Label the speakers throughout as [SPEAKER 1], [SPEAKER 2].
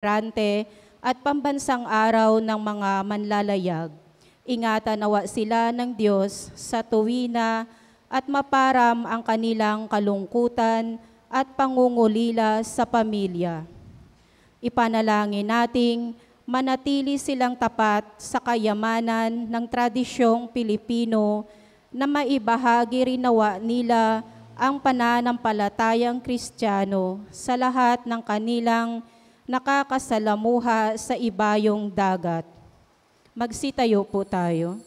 [SPEAKER 1] migrante at pambansang araw ng mga manlalayag. Ingatan nawa sila ng Diyos sa tuwina at maparam ang kanilang kalungkutan at pangungulila sa pamilya. Ipanalangin nating manatili silang tapat sa kayamanan ng tradisyong Pilipino na maibahagi rin nawa nila ang pananampalatayang Kristiyano sa lahat ng kanilang nakakasalamuha sa ibayong dagat. Magsitayo po tayo.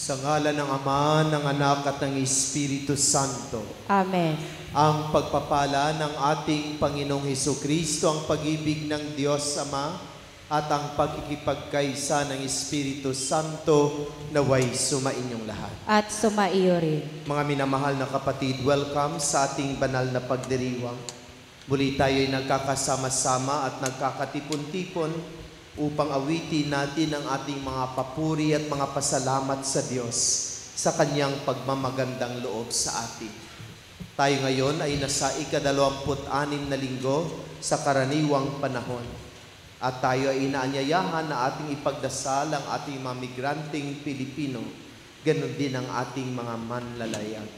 [SPEAKER 2] Sa ngalan ng Ama, ng Anak at ng Espiritu Santo.
[SPEAKER 1] Amen.
[SPEAKER 2] Ang pagpapala ng ating Panginoong Hesukristo, ang pag-ibig ng Diyos Ama, at ang pagkikipagkaisa ng Espiritu Santo naway sumainyong lahat.
[SPEAKER 1] At sumaiyo rin.
[SPEAKER 2] Mga minamahal na kapatid, welcome sa ating banal na pagdiriwang. Muli tayo'y nagkakasama-sama at nagkakatipon-tipon upang awitin natin ang ating mga papuri at mga pasalamat sa Diyos sa Kanyang pagmamagandang loob sa atin. Tayo ngayon ay nasa ika-26 na linggo sa karaniwang panahon at tayo ay inaanyayahan na ating ipagdasal ang ating mga migranteng Pilipino, ganun din ang ating mga manlalayag.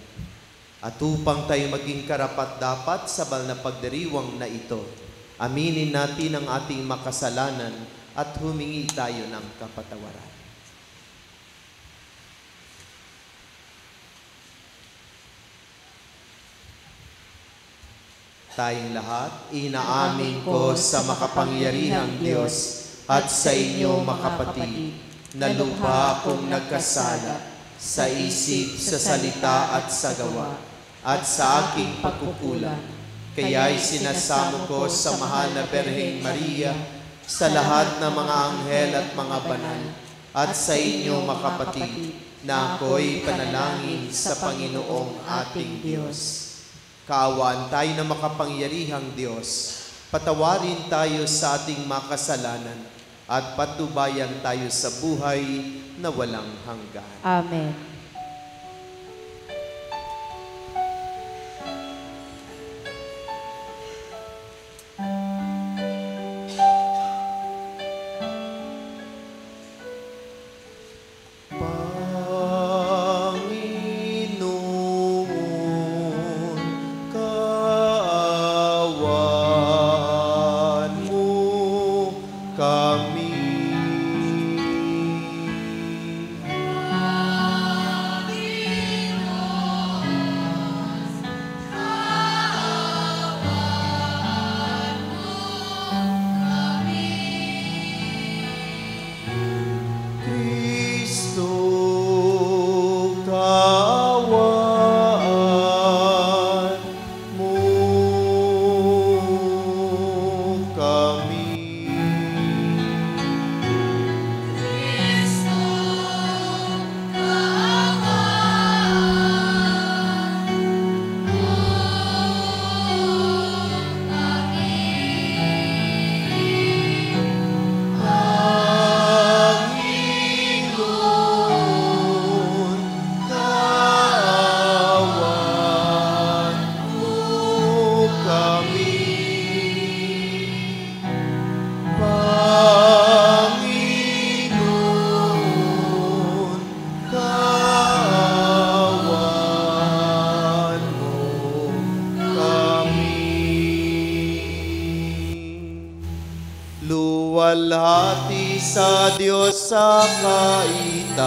[SPEAKER 2] At upang tayo maging karapat-dapat sa banal na pagdiriwang na ito, aminin natin ang ating makasalanan at humingi tayo ng kapatawaran. Tayong lahat, inaamin ko sa makapangyarihang Diyos at sa inyo mga kapatid, na lubha akong nagkasala sa isip, sa salita at sa gawa, at sa aking pagkukulang. Kaya'y sinasamo ko sa mahal na Birheng Maria, sa lahat ng mga anghel at mga banal, at sa inyo mga kapatid, na ako'y panalangin sa Panginoong ating Diyos. Kaawaan tayo ng makapangyarihang Diyos, patawarin tayo sa ating makasalanan, at patubayan tayo sa buhay na walang hanggan.
[SPEAKER 1] Amen.
[SPEAKER 2] Kami Luwalhati sa Diyos sa kaitaasan,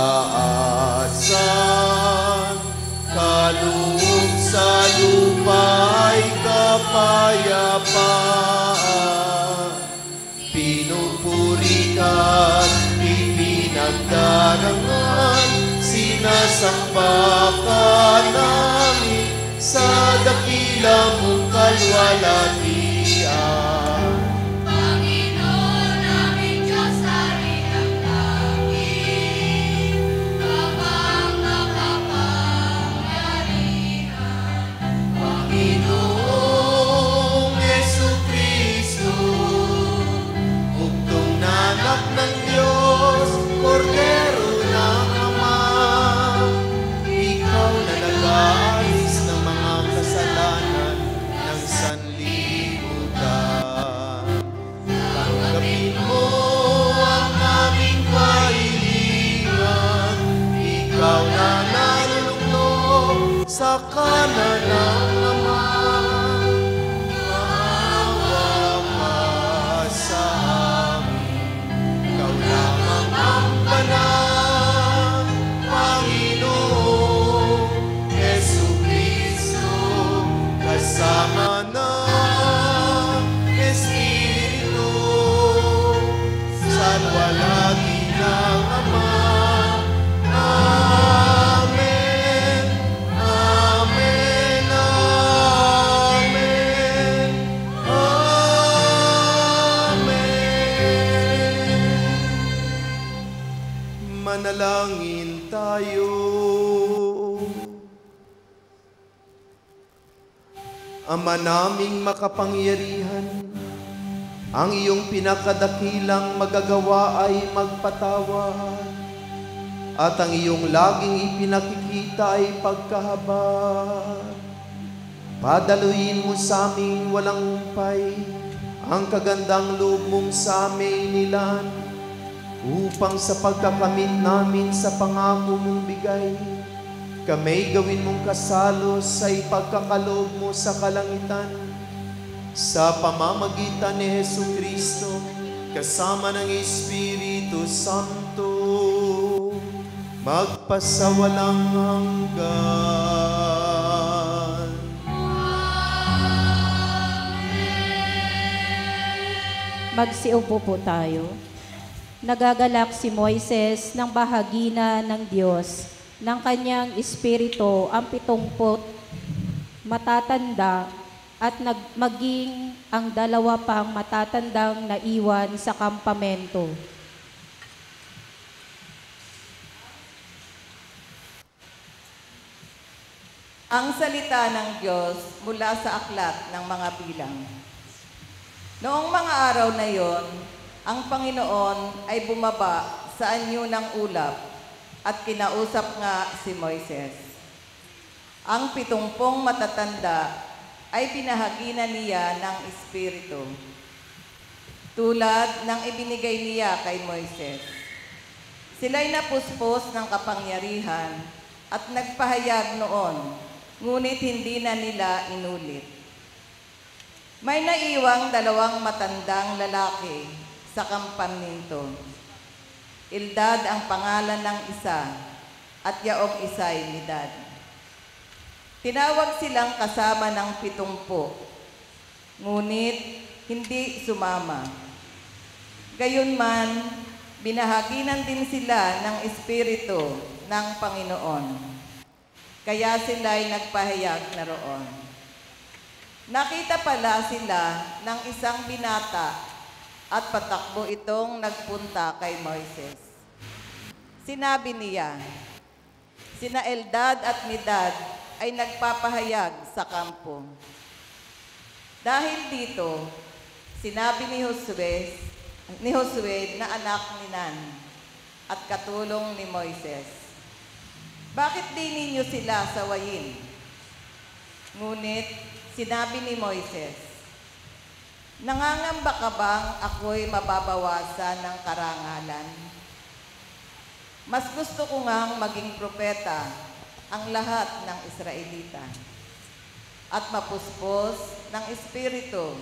[SPEAKER 2] kaloob sa lupa ay kapayapaan. Pinupuri ka't ipinagdarangan, sinasamba ka namin sa dakila mong kalwalhatian.
[SPEAKER 3] Panginoon aming Diyos, hari ng langit, kapang makapangyarihan.
[SPEAKER 2] Panginoong Jesucristo, bugtong na anak ng Diyos, Kordero ng Ama, ikaw na nag-aalis ng mga kasalanan ng sanlibutan. Tanggapin mo ang aming kahilingan, ikaw na nalulugno sa kanan ng Ama. Maawa ka sa amin, ikaw lamang ang banal, Panginoong Jesucristo, kasama ng Espiritu, sa luwalhati ng Ama. Amen, amen, amen, amen. Manalangin tayo. Ama naming makapangyarihan, ang iyong pinakadakilang magagawa ay magpatawad, at ang iyong laging ipinakikita ay pagkahabag. Padaluin mo sa aming walang humpay ang kagandang loob mong sa aming nilan, upang sa pagkakamit namin sa pangako mong bigay, kamay gawin mong kasalos sa ipagkakaloob mo sa kalangitan, sa pamamagitan ni Jesucristo, kasama ng Espiritu Santo, magpasawalang hanggan.
[SPEAKER 1] Magsiupo po tayo. Nagagalak si Moises ng bahagina ng Diyos ng kanyang espiritu ang 70 matatanda at maging ang 2 pang matatandang naiwan sa kampamento.
[SPEAKER 4] Ang salita ng Diyos mula sa aklat ng mga bilang. Noong mga araw na yon, ang Panginoon ay bumaba sa anyo ng ulap at kinausap nga si Moises. Ang 70 matatanda ay pinahaginan niya ng Espiritu, tulad ng ibinigay niya kay Moises. Sila'y napuspos ng kapangyarihan at nagpahayag noon, ngunit hindi na nila inulit. May naiwang 2 matandang lalaki sa kampamento. Eldad ang pangalan ng isa at yaong isa'y Medad. Tinawag silang kasama ng 70, ngunit hindi sumama. Gayunman, binahaginan din sila ng Espiritu ng Panginoon. Kaya sila'y nagpahayag na roon. Nakita pala sila ng isang binata at patakbo itong nagpunta kay Moises. Sinabi niya, sina Eldad at Medad ay nagpapahayag sa kampo. Dahil dito, sinabi ni Josue na anak ni Nun at katulong ni Moises, bakit di ninyo sila sawayin? Ngunit sinabi ni Moises, nangangamba ka bang ako'y mababawasan ng karangalan? Mas gusto ko ngang maging propeta ang lahat ng Israelita at mapuspos ng Espiritu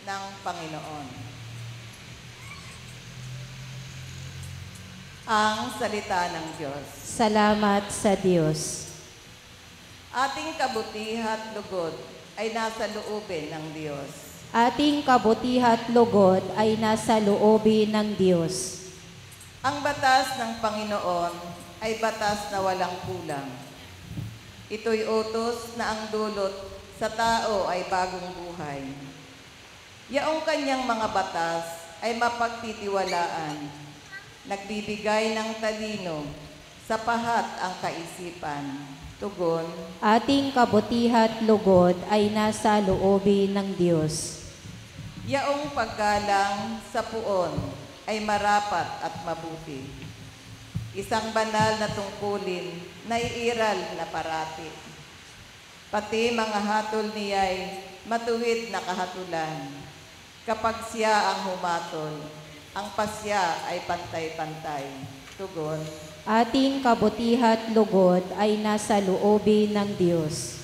[SPEAKER 4] ng Panginoon. Ang salita ng Diyos.
[SPEAKER 1] Salamat sa Diyos.
[SPEAKER 4] Ating kabutihat lugod ay nasa loobin ng Diyos.
[SPEAKER 1] Ating kabutihat lugod ay nasa loobin ng Diyos.
[SPEAKER 4] Ang batas ng Panginoon ay batas na walang kulang. Ito'y utos na ang dulot sa tao ay bagong buhay. Yaong kanyang mga batas ay mapagtitiwalaan, nagbibigay ng talino, sapahat ang kaisipan. Tugon,
[SPEAKER 1] Ating kabutihat lugod ay nasa loobin ng Diyos.
[SPEAKER 4] yaong paggalang sa puon ay marapat at mabuti. Isang banal na tungkulin na iiral na parati. Pati mga hatol niya'y matuwid na kahatulan. Kapag siya ang humatol, ang pasya ay pantay-pantay. Tugon,
[SPEAKER 1] Ating kabutihat lugod ay nasa loobin ng Diyos.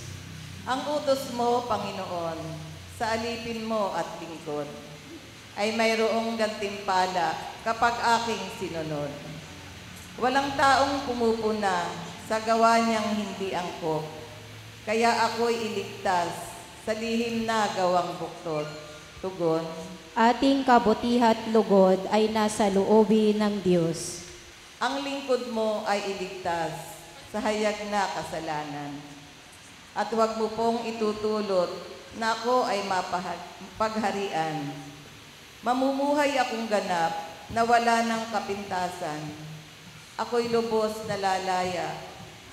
[SPEAKER 4] ang utos mo, Panginoon, sa alipin mo at lingkod, ay mayroong gantimpala kapag aking sinunod. Walang taong pumupuna sa gawa niyang hindi angkop, kaya ako'y iligtas sa lihim na gawang buktot. Tugon,
[SPEAKER 1] Ating kabutihat lugod ay nasa loobin ng Diyos.
[SPEAKER 4] ang lingkod mo ay iligtas sa hayag na kasalanan. At huwag mo pong itutulot na ako ay mapagharian. Mamumuhay akong ganap na wala ng kapintasan. Ako'y lubos na lalaya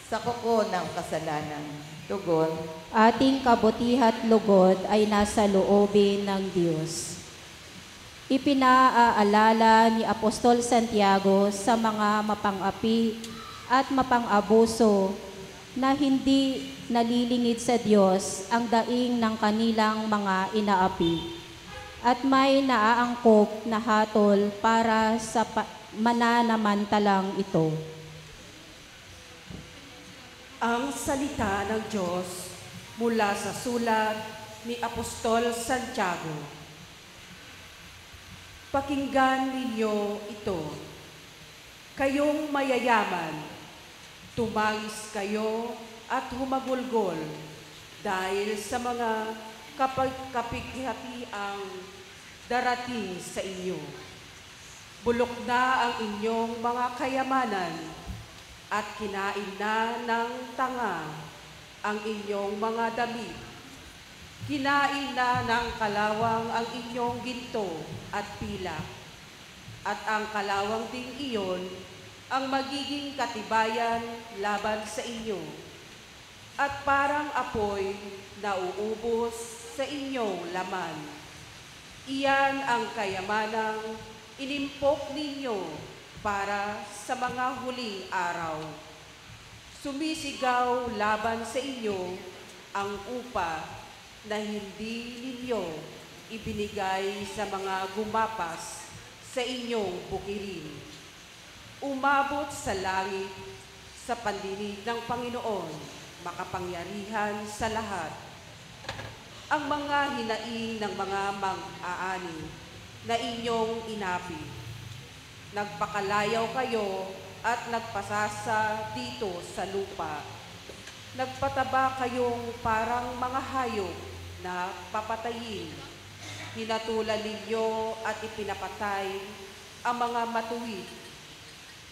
[SPEAKER 4] sa kuko ng kasalanan. Tugon,
[SPEAKER 1] Ating kabutihat lugod ay nasa loobin ng Diyos. Ipinaaalala ni Apostol Santiago sa mga mapang-api at mapang-abuso na hindi nalilingid sa Diyos ang daing ng kanilang mga inaapi at may naaangkop na hatol para sa mananamantalang ito.
[SPEAKER 5] Ang salita ng Diyos mula sa sulat ni Apostol Santiago. Pakinggan ninyo ito. Kayong mayayaman, tumangis kayo at humagulgol dahil sa mga kapighatiang darating sa inyo. Bulok na ang inyong mga kayamanan at kinain na ng tanga ang inyong mga damit. Kinain na ng kalawang ang inyong ginto at pilak. At ang kalawang ding iyon ang magiging katibayan laban sa inyo. At parang apoy na uubos sa inyong laman. Iyan ang kayamanang inimpok ninyo para sa mga huling araw. Sumisigaw laban sa inyo ang upa na hindi ninyo ibinigay sa mga gumapas sa inyong bukirin. Umabot sa langit sa pandinig ng Panginoon, makapangyarihan sa lahat. Ang mga hinaing ng mga mang-aani na inyong inapi. Nagpakalayaw kayo at nagpasasa dito sa lupa. Nagpataba kayong parang mga hayop na papatayin. Hinatulan ninyo at ipinapatay ang mga matuwid.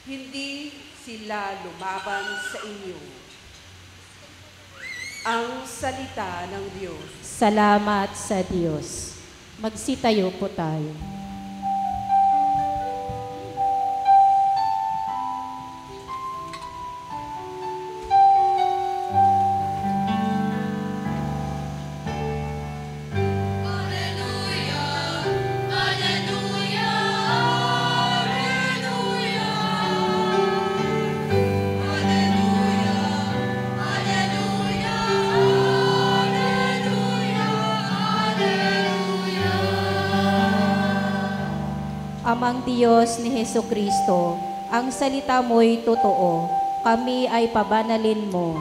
[SPEAKER 5] Hindi sila lumaban sa inyo. Ang salita ng Diyos.
[SPEAKER 1] Salamat sa Diyos. Magsitayo po tayo.
[SPEAKER 3] Hallelujah, hallelujah, hallelujah. Hallelujah, hallelujah, hallelujah, hallelujah.
[SPEAKER 1] Amang Diyos ni Hesukristo, ang salita mo'y totoo, kami ay pabanalin mo.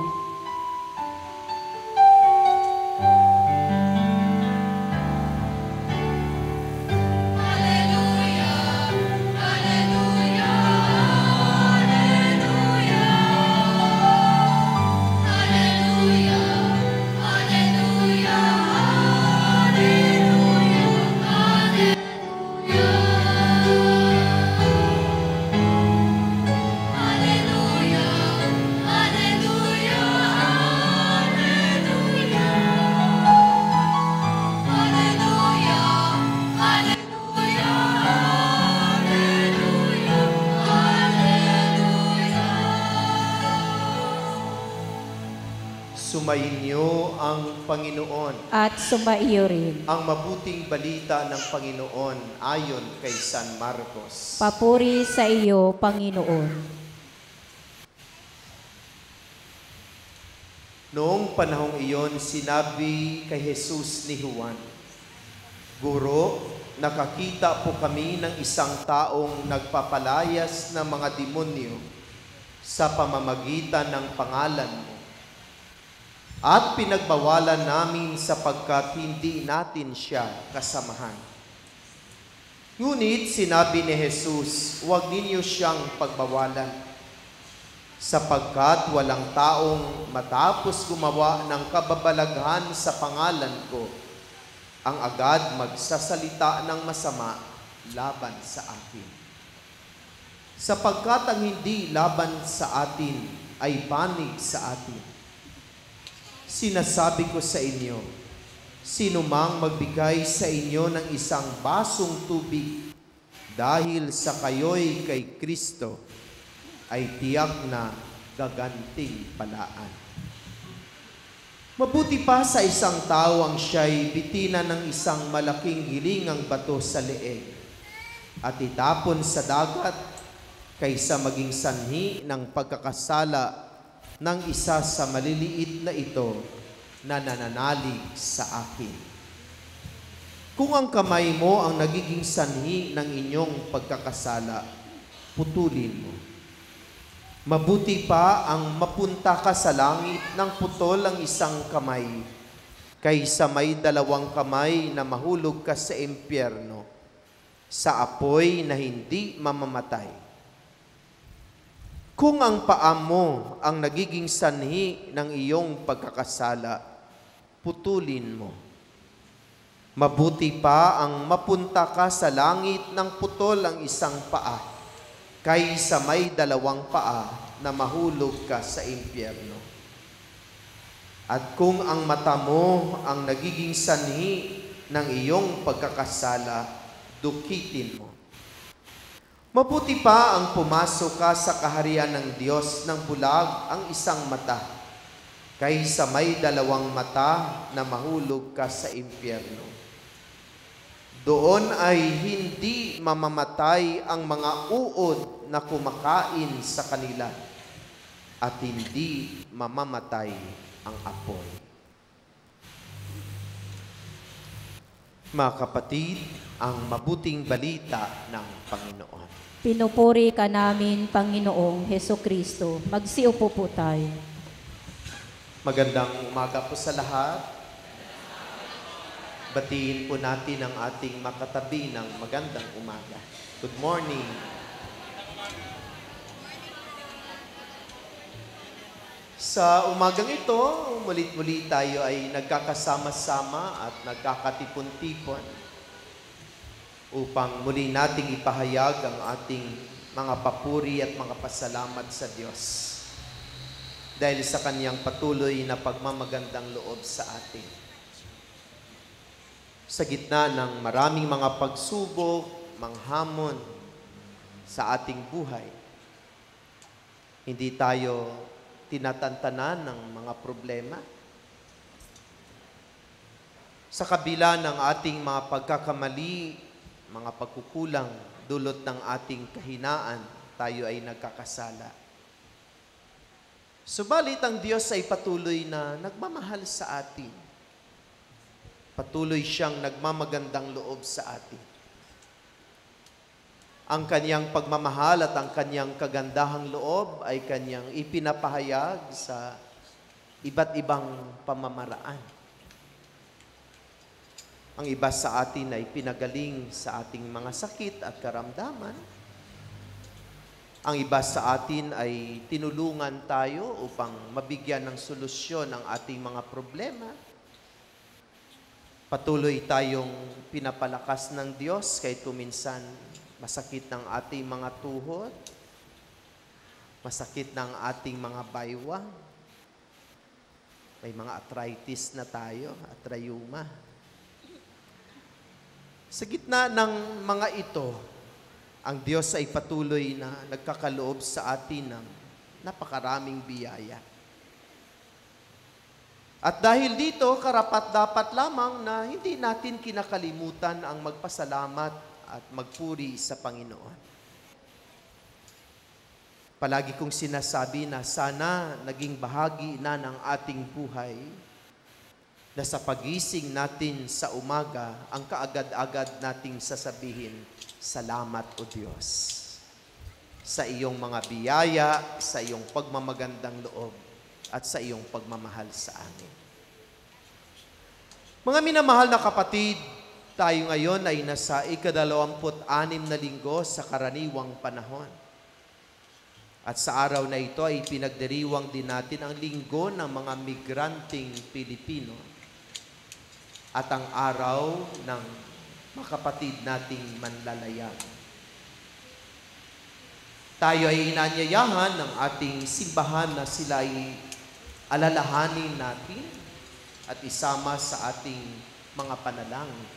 [SPEAKER 3] Hallelujah, hallelujah,
[SPEAKER 2] Sumainyo ang Panginoon.
[SPEAKER 1] at sumaiyo rin.
[SPEAKER 2] Ang mabuting balita ng Panginoon ayon kay San Marcos.
[SPEAKER 1] Papuri sa iyo, Panginoon.
[SPEAKER 2] Noong panahong iyon, sinabi kay Jesus ni Juan, Guro, nakakita po kami ng isang taong nagpapalayas ng mga demonyo sa pamamagitan ng pangalan mo. At pinagbawalan namin sapagkat hindi natin siya kasamahan. Ngunit sinabi ni Jesus, huwag ninyo siyang pagbawalan, sapagkat walang taong matapos gumawa ng kababalaghan sa pangalan ko, ang agad magsasalita ng masama laban sa akin. Sapagkat ang hindi laban sa atin ay panig sa atin. Sinasabi ko sa inyo, sino mang magbigay sa inyo ng isang basong tubig dahil sa kayo'y kay Kristo, ay tiyak na gaganting palaan. Mabuti pa sa isang tao ang siya'y bitinan ng isang malaking gilingang bato sa leeg at itapon sa dagat kaysa maging sanhi ng pagkakasala ng isa sa maliliit na ito na nananalig sa akin. Kung ang kamay mo ang nagiging sanhi ng inyong pagkakasala, putulin mo. Mabuti pa ang mapunta ka sa langit ng putol ang isang kamay, kaysa may dalawang kamay na mahulog ka sa impyerno, sa apoy na hindi mamamatay. Kung ang paa mo ang nagiging sanhi ng iyong pagkakasala, putulin mo. Mabuti pa ang mapunta ka sa langit ng putol ang isang paa, kaysa may dalawang paa na mahulog ka sa impyerno. At kung ang mata mo ang nagiging sanhi ng iyong pagkakasala, dukitin mo. Mabuti pa ang pumasok ka sa kaharian ng Diyos ng bulag ang isang mata, kaysa may dalawang mata na mahulog ka sa impyerno. Doon ay hindi mamamatay ang mga uod na kumakain sa kanila at hindi mamamatay ang apoy. Mga kapatid, ang mabuting balita ng Panginoon.
[SPEAKER 1] Pinupuri ka namin, Panginoong Hesukristo. Magsiupo po tayo.
[SPEAKER 2] Magandang umaga po sa lahat. Batiin po natin ang ating makatabi ng magandang umaga. Good morning. Sa umagang ito, mulit-muli tayo ay nagkakasama-sama at nagkakatipon-tipon upang muli nating ipahayag ang ating mga papuri at mga pasalamat sa Diyos dahil sa Kanyang patuloy na pagmamagandang loob sa atin. Sa gitna ng maraming mga pagsubok, mga hamon sa ating buhay, hindi tayo tinatantanan ng mga problema. Sa kabila ng ating mga pagkakamali, mga pagkukulang, dulot ng ating kahinaan, tayo ay nagkakasala. Subalit ang Diyos ay patuloy na nagmamahal sa atin. Patuloy siyang nagmamagandang loob sa atin. Ang Kanyang pagmamahal at ang Kanyang kagandahang loob ay Kanyang ipinapahayag sa iba't ibang pamamaraan. Ang iba sa atin ay pinagaling sa ating mga sakit at karamdaman. Ang iba sa atin ay tinulungan tayo upang mabigyan ng solusyon ang ating mga problema. Patuloy tayong pinapalakas ng Diyos kahit kuminsan masakit ng ating mga tuhod, masakit ng ating mga baywang, may mga arthritis na tayo at rayuma. Sa gitna ng mga ito, ang Diyos ay patuloy na nagkakaloob sa atin ng napakaraming biyaya. At dahil dito, karapat-dapat lamang na hindi natin kinakalimutan ang magpasalamat at magpuri sa Panginoon. Palagi kong sinasabi na sana naging bahagi na ng ating buhay na sa pagising natin sa umaga, ang kaagad-agad nating sasabihin, salamat o Diyos sa iyong mga biyaya, sa iyong pagmamagandang loob, at sa iyong pagmamahal sa amin. Mga minamahal na kapatid, tayo ngayon ay nasa 26 na linggo sa karaniwang panahon. At sa araw na ito ay pinagdiriwang din natin ang linggo ng mga migranting Pilipino at ang araw ng mga kapatid nating manlalayag. Tayo ay inanyayahan ng ating simbahan na sila ay alalahanin natin at isama sa ating mga panalangin.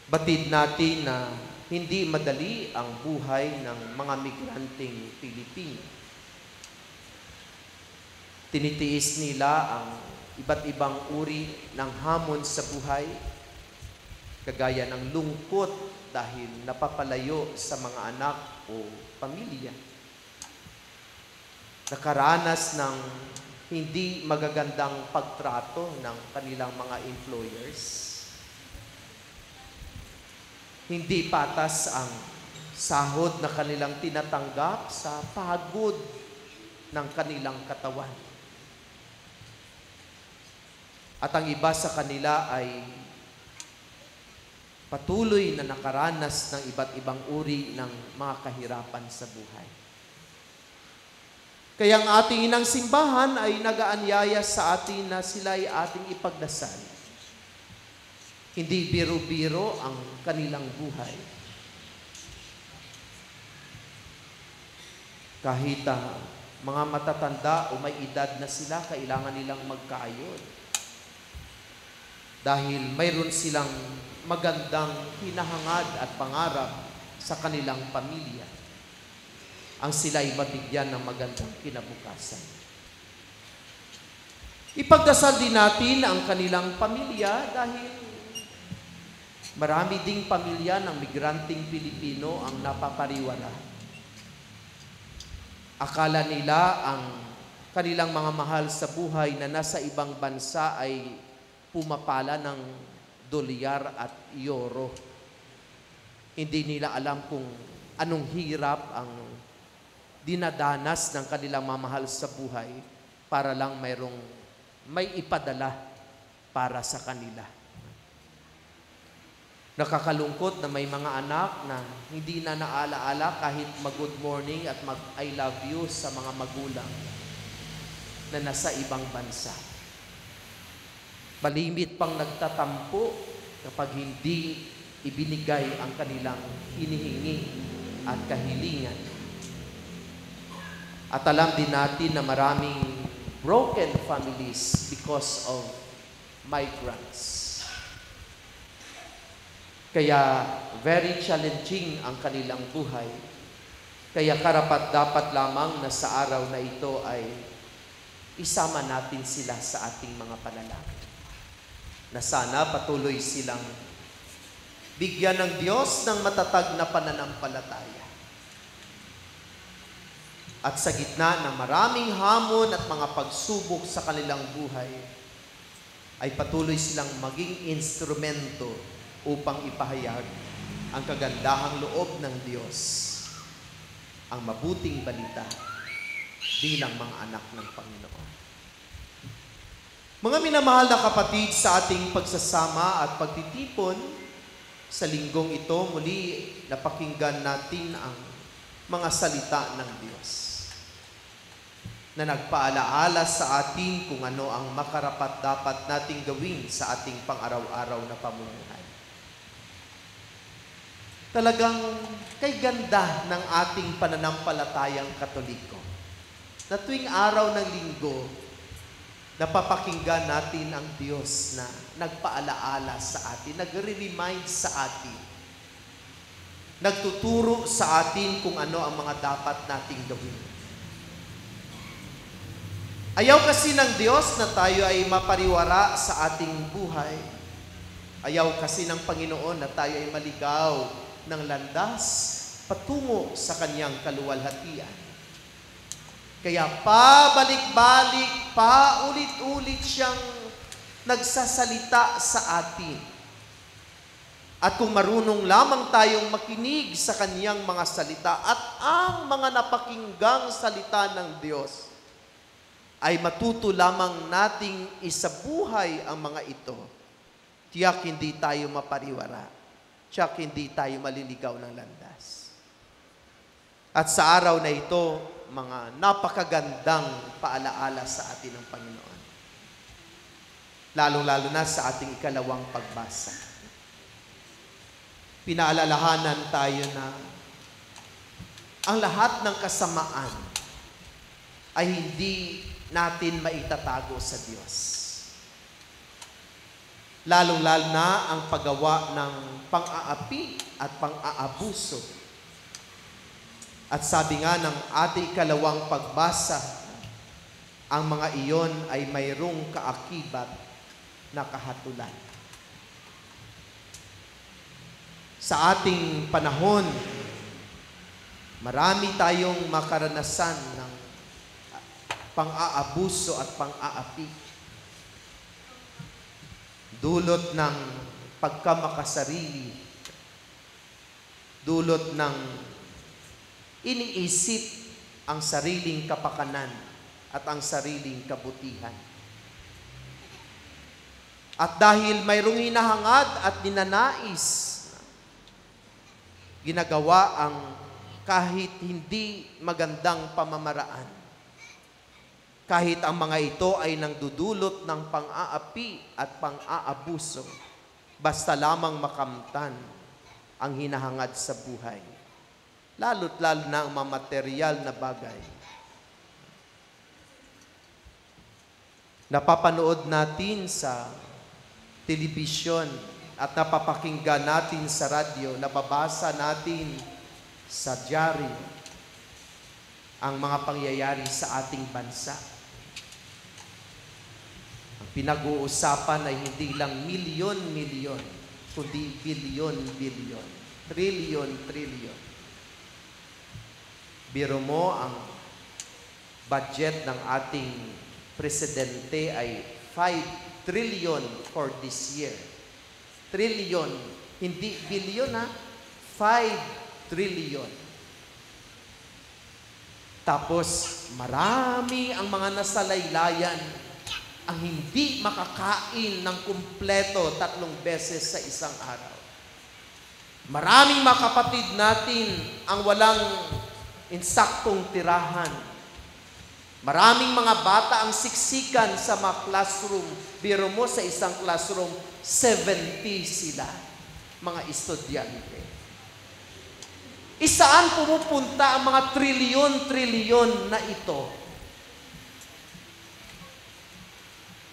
[SPEAKER 2] Batid natin na hindi madali ang buhay ng mga migranteng Pilipino. Tinitiis nila ang iba't ibang uri ng hamon sa buhay, kagaya ng lungkot dahil napapalayo sa mga anak o pamilya. Nakaranas ng hindi magagandang pagtrato ng kanilang mga employers. Hindi patas ang sahod na kanilang tinatanggap sa pagod ng kanilang katawan. At ang iba sa kanila ay patuloy na nakaranas ng iba't ibang uri ng mga kahirapan sa buhay. Kaya ang ating inang simbahan ay nagaanyaya sa atin na sila ay ating ipagdasal. Hindi biro-biro ang kanilang buhay. Kahit mga matatanda o may edad na sila, kailangan nilang magkaayod. Dahil mayroon silang magandang hinahangad at pangarap sa kanilang pamilya. Ang sila ay mabigyan ng magandang kinabukasan. Ipagdasal din natin ang kanilang pamilya dahil marami ding pamilya ng migranteng Pilipino ang napapariwara. Akala nila ang kanilang mga mahal sa buhay na nasa ibang bansa ay pumapala ng dolyar at euro. Hindi nila alam kung anong hirap ang dinadanas ng kanilang mamahal sa buhay para lang may ipadala para sa kanila. Nakakalungkot na may mga anak na hindi na naalaala kahit mag-good morning at mag-I love you sa mga magulang na nasa ibang bansa. Malimit pang nagtatampo kapag hindi ibinigay ang kanilang hinihingi at kahilingan. At alam din natin na maraming broken families because of migrants. Kaya very challenging ang kanilang buhay. Kaya karapat-dapat lamang na sa araw na ito ay isama natin sila sa ating mga panalangin. Na sana patuloy silang bigyan ng Diyos ng matatag na pananampalataya. At sa gitna ng maraming hamon at mga pagsubok sa kanilang buhay, ay patuloy silang maging instrumento upang ipahayag ang kagandahang loob ng Diyos, ang mabuting balita bilang mga anak ng Panginoon. Mga minamahal na kapatid, sa ating pagsasama at pagtitipon sa linggong ito, muli napakinggan natin ang mga salita ng Diyos na nagpaalaala sa atin kung ano ang makarapat-dapat nating gawin sa ating pang-araw-araw na pamumuhay. Talagang kay ganda ng ating pananampalatayang Katoliko na tuwing araw ng linggo, napapakinggan natin ang Diyos na nagpaalaala sa atin, nagre-remind sa atin, nagtuturo sa atin kung ano ang mga dapat nating gawin. Ayaw kasi ng Diyos na tayo ay mapariwara sa ating buhay. Ayaw kasi ng Panginoon na tayo ay maligaw ng landas patungo sa Kanyang kaluwalhatian. Kaya pabalik-balik, paulit-ulit siyang nagsasalita sa atin. At kung marunong lamang tayong makinig sa Kanyang mga salita at ang mga napakinggang salita ng Diyos, ay matuto lamang nating isabuhay ang mga ito. Tiyak hindi tayo mapariwara. Tiyak hindi tayo maliligaw ng landas. At sa araw na ito, mga napakagandang paalaala sa atin ng Panginoon. Lalong-lalo na sa ating ikalawang pagbasa. Pinaalalahanan tayo na ang lahat ng kasamaan ay hindi natin maitatago sa Diyos. Lalong-lalo na ang paggawa ng pang-aapi at pang-aabuso. At sabi nga ng ating ikalawang pagbasa, ang mga iyon ay mayroong kaakibat na kahatulan. Sa ating panahon, marami tayong makaranasan ng pang-aabuso at pang-aapi. Dulot ng pagkamakasarili, dulot ng iniisip ang sariling kapakanan at ang sariling kabutihan. At dahil mayroong hinahangad at ninanais, ginagawa ang kahit hindi magandang pamamaraan. Kahit ang mga ito ay nangdudulot ng pang-aapi at pang-aabuso, basta lamang makamtan ang hinahangad sa buhay. Lalo't lalo na ang mga material na bagay. Napapanood natin sa telebisyon at napapakinggan natin sa radyo, nababasa natin sa dyaryo ang mga pangyayari sa ating bansa. Ang pinag-uusapan ay hindi lang milyon-milyon, kundi bilyon-bilyon, trilyon-trilyon. Biro mo, ang budget ng ating presidente ay 5 trillion for this year. Trillion, hindi bilyon ha, 5 trillion. Tapos, marami ang mga nasalaylayan ang hindi makakain ng kumpleto 3 beses sa isang araw. Maraming mga kapatid natin ang walang insaktong tirahan. Maraming mga bata ang siksikan sa mga classroom. Biro mo sa isang classroom, 70 sila, mga estudyante. Isaan pumupunta ang mga trilyon-trilyon na ito?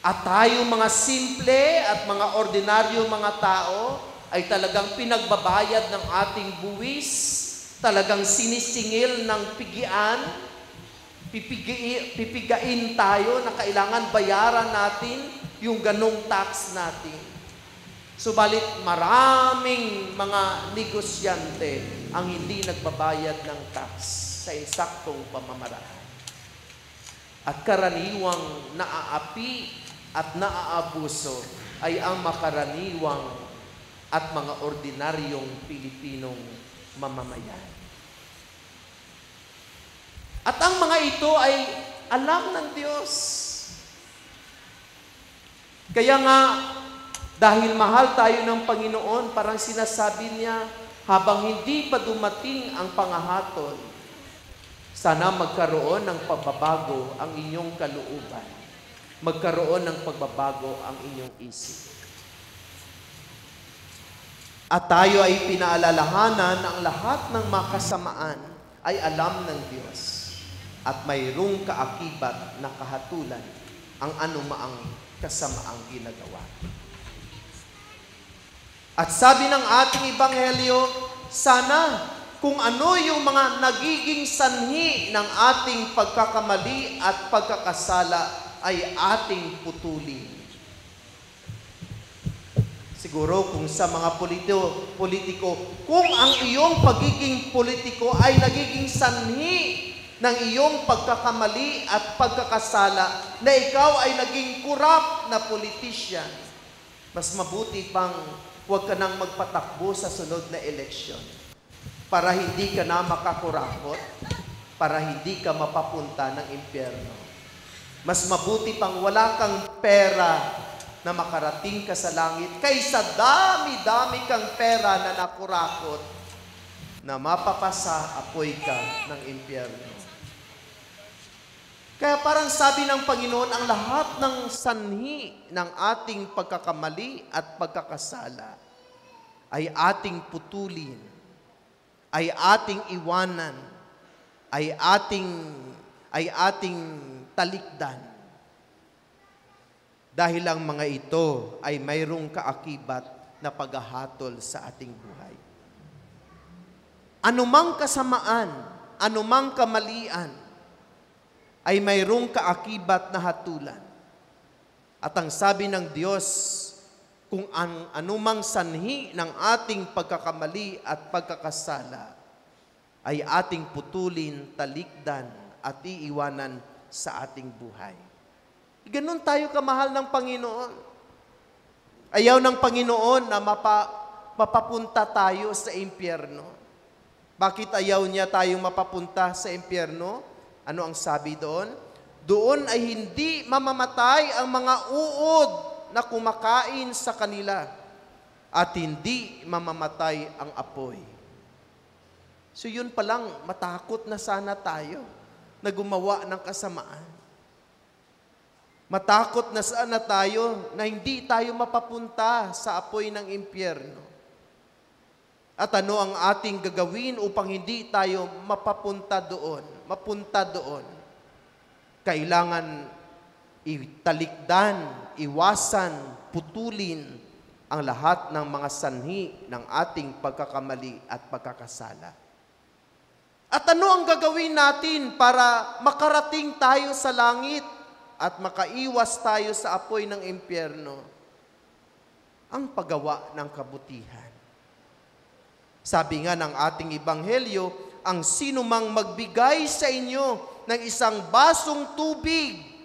[SPEAKER 2] At tayo mga simple at mga ordinaryo mga tao ay talagang pinagbabayad ng ating buwis, talagang sinisingil ng pigian, pipigain tayo na kailangan bayaran natin yung ganong tax natin. Subalit maraming mga negosyante ang hindi nagbabayad ng tax sa insaktong pamamaraan. At karaniwang naaapi at naaabuso ay ang makaraniwang at mga ordinaryong Pilipinong mamamayan. At ang mga ito ay alam ng Diyos. Kaya nga, dahil mahal tayo ng Panginoon, parang sinasabi niya, habang hindi pa dumating ang pangahatol, sana magkaroon ng pagbabago ang inyong kalooban. Magkaroon ng pagbabago ang inyong isip. At tayo ay pinaalalahanan ng lahat ng mga kasamaan ay alam ng Diyos at mayroong kaakibat na kahatulan ang anumaang kasamaang ginagawa. At sabi ng ating Ebanghelyo, sana kung ano yung mga nagiging sanhi ng ating pagkakamali at pagkakasala ay ating putulin. Siguro kung sa mga politiko, kung ang iyong pagiging politiko ay nagiging sanhi ng iyong pagkakamali at pagkakasala, na ikaw ay naging corrupt na politician, mas mabuti pang huwag ka nang magpatakbo sa sunod na eleksyon para hindi ka na makakurakot, para hindi ka mapapunta ng impyerno. Mas mabuti pang wala kang pera na makarating ka sa langit kaysa dami-dami kang pera na nakurakot na mapapasa apoy ka ng impyerno. Kaya parang sabi ng Panginoon, ang lahat ng sanhi ng ating pagkakamali at pagkakasala ay ating putulin, ay ating iwanan, ay ating talikdan. Dahil ang mga ito ay mayroong kaakibat na paghahatol sa ating buhay. Anumang kasamaan, anumang kamalian, ay mayroong kaakibat na hatulan. At ang sabi ng Diyos, kung ang anumang sanhi ng ating pagkakamali at pagkakasala ay ating putulin, talikdan at iiwanan sa ating buhay. Ganun tayo kamahal ng Panginoon. Ayaw ng Panginoon na mapapunta tayo sa impyerno. Bakit ayaw niya tayong mapapunta sa impyerno? Ano ang sabi doon? Doon ay hindi mamamatay ang mga uod na kumakain sa kanila at hindi mamamatay ang apoy. So yun palang matakot na sana tayo na gumawa ng kasamaan. Matakot na sana tayo na hindi tayo mapapunta sa apoy ng impyerno. At ano ang ating gagawin upang hindi tayo mapunta doon? Kailangan italikdan, iwasan, putulin ang lahat ng mga sanhi ng ating pagkakamali at pagkakasala. At ano ang gagawin natin para makarating tayo sa langit at makaiwas tayo sa apoy ng impyerno? Ang paggawa ng kabutihan. Sabi nga ng ating ebanghelyo, ang sinumang magbigay sa inyo ng isang basong tubig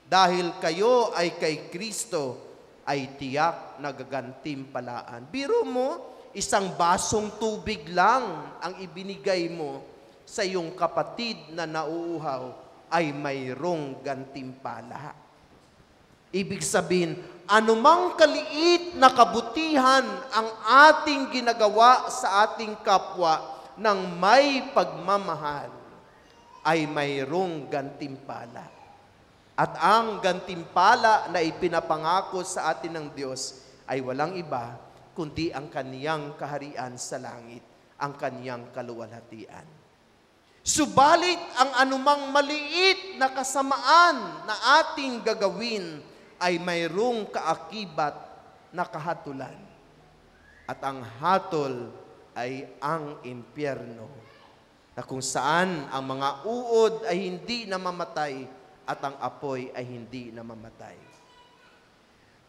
[SPEAKER 2] dahil kayo ay kay Kristo, ay tiyak na gagantimpalaan. Biro mo, isang basong tubig lang ang ibinigay mo sa iyong kapatid na nauuhaw, ay mayroong gantimpala. Ibig sabihin, anumang kaliit na kabutihan ang ating ginagawa sa ating kapwa ng may pagmamahal, ay mayroong gantimpala. At ang gantimpala na ipinapangako sa atin ng Diyos ay walang iba kundi ang kaniyang kaharian sa langit, ang kaniyang kaluwalhatian. Subalit ang anumang maliit na kasamaan na ating gagawin ay mayroong kaakibat na kahatulan. At ang hatol ay ang impyerno, na kung saan ang mga uod ay hindi namamatay at ang apoy ay hindi namamatay.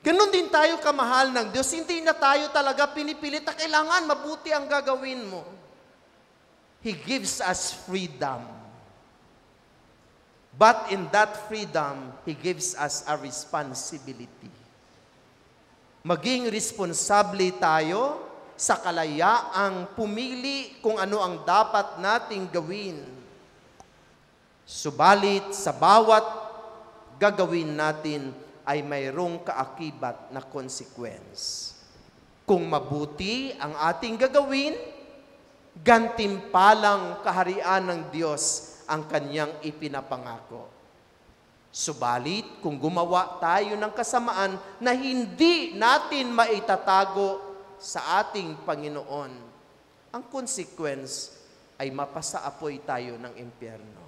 [SPEAKER 2] Ganon din tayo kamahal ng Diyos. Hindi na tayo talaga pinipilit na kailangan mabuti ang gagawin mo. He gives us freedom. But in that freedom, He gives us a responsibility. Maging responsable tayo sa kalayaang pumili kung ano ang dapat nating gawin. Subalit sa bawat gagawin natin ay mayroong kaakibat na consequence. Kung mabuti ang ating gagawin, gantimpalang kaharian ng Diyos ang kanyang ipinapangako. Subalit, kung gumawa tayo ng kasamaan na hindi natin maitatago sa ating Panginoon, ang consequence ay mapasaapoy tayo ng impyerno.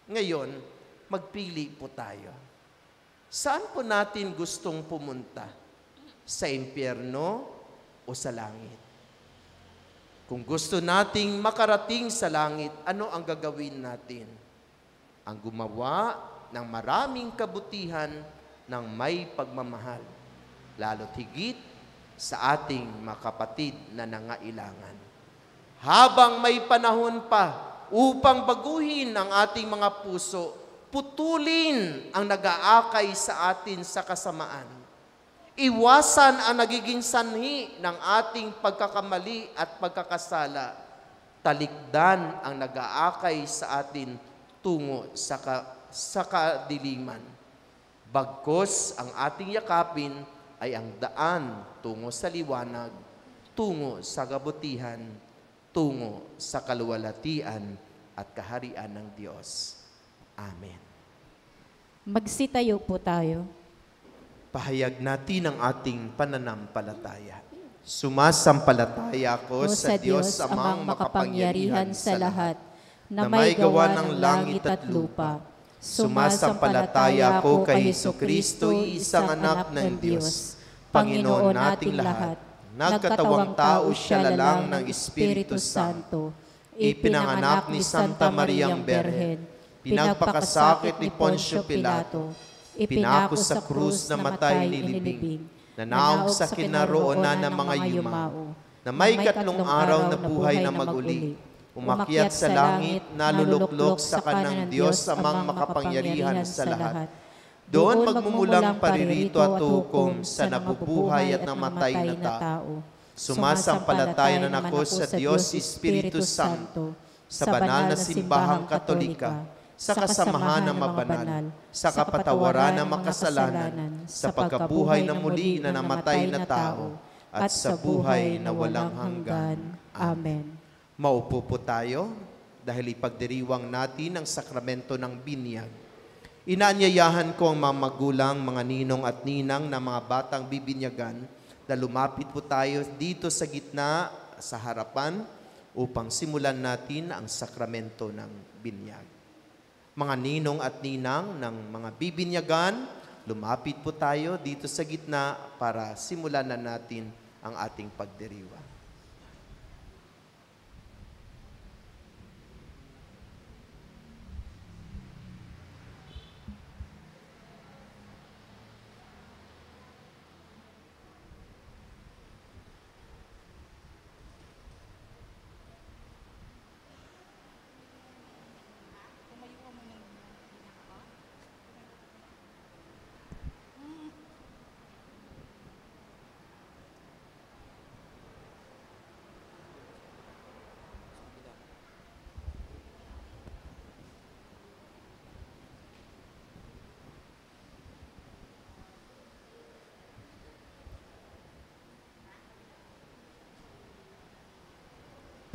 [SPEAKER 2] Ngayon, magpili po tayo. Saan po natin gustong pumunta? Sa impyerno o sa langit? Kung gusto nating makarating sa langit, ano ang gagawin natin? Ang gumawa ng maraming kabutihan ng may pagmamahal, lalo't higit sa ating mga kapatid na nangailangan. Habang may panahon pa upang baguhin ang ating mga puso, putulin ang nag-aakay sa atin sa kasamaan. Iwasan ang nagiging sanhi ng ating pagkakamali at pagkakasala. Talikdan ang nag-aakay sa atin tungo sa kadiliman. Bagkus ang ating yakapin ay ang daan tungo sa liwanag, tungo sa kabutihan, tungo sa kaluwalhatian at kaharian ng Diyos. Amen.
[SPEAKER 1] Magsitayo po tayo.
[SPEAKER 2] Pahayag natin ang ating pananampalataya. Sumasampalataya ako sa Diyos amang makapangyarihan sa lahat, na may gawa ng langit at lupa. Sumasampalataya ako kay Jesucristo, isang anak ng Diyos, Panginoon nating lahat. Nagkatawang tao siya lalang ng Espiritu Santo. Ipinanganak ni Santa Mariang Berhen. Pinagpakasakit ni Poncio Pilato. Ipinako sa krus na matay nilibing. Nanaog sa kinaroonan ng mga yumao. Na may katlong araw na buhay na maguli. Umakyat sa langit, naluluklok sa kanang Diyos amang makapangyarihan sa lahat. Doon magmumulang paririto at hukom sa nabubuhay at namatay na tao. Sumasampalataya na ako sa Diyos Espiritu Santo, sa banal na simbahang katolika, sa kasamahan ng mabanal, sa kapatawaran ng makasalanan, sa pagkabuhay na muli na namatay na tao, at sa buhay na walang hanggan. Amen. Maupo po tayo dahil ipagdiriwang natin ang sakramento ng binyag. Inaanyayahan ko ang mga magulang, mga ninong at ninang na mga batang bibinyagan na lumapit po tayo dito sa gitna, sa harapan, upang simulan natin ang sakramento ng binyag. Mga ninong at ninang ng mga bibinyagan, lumapit po tayo dito sa gitna para simulan na natin ang ating pagdiriwang.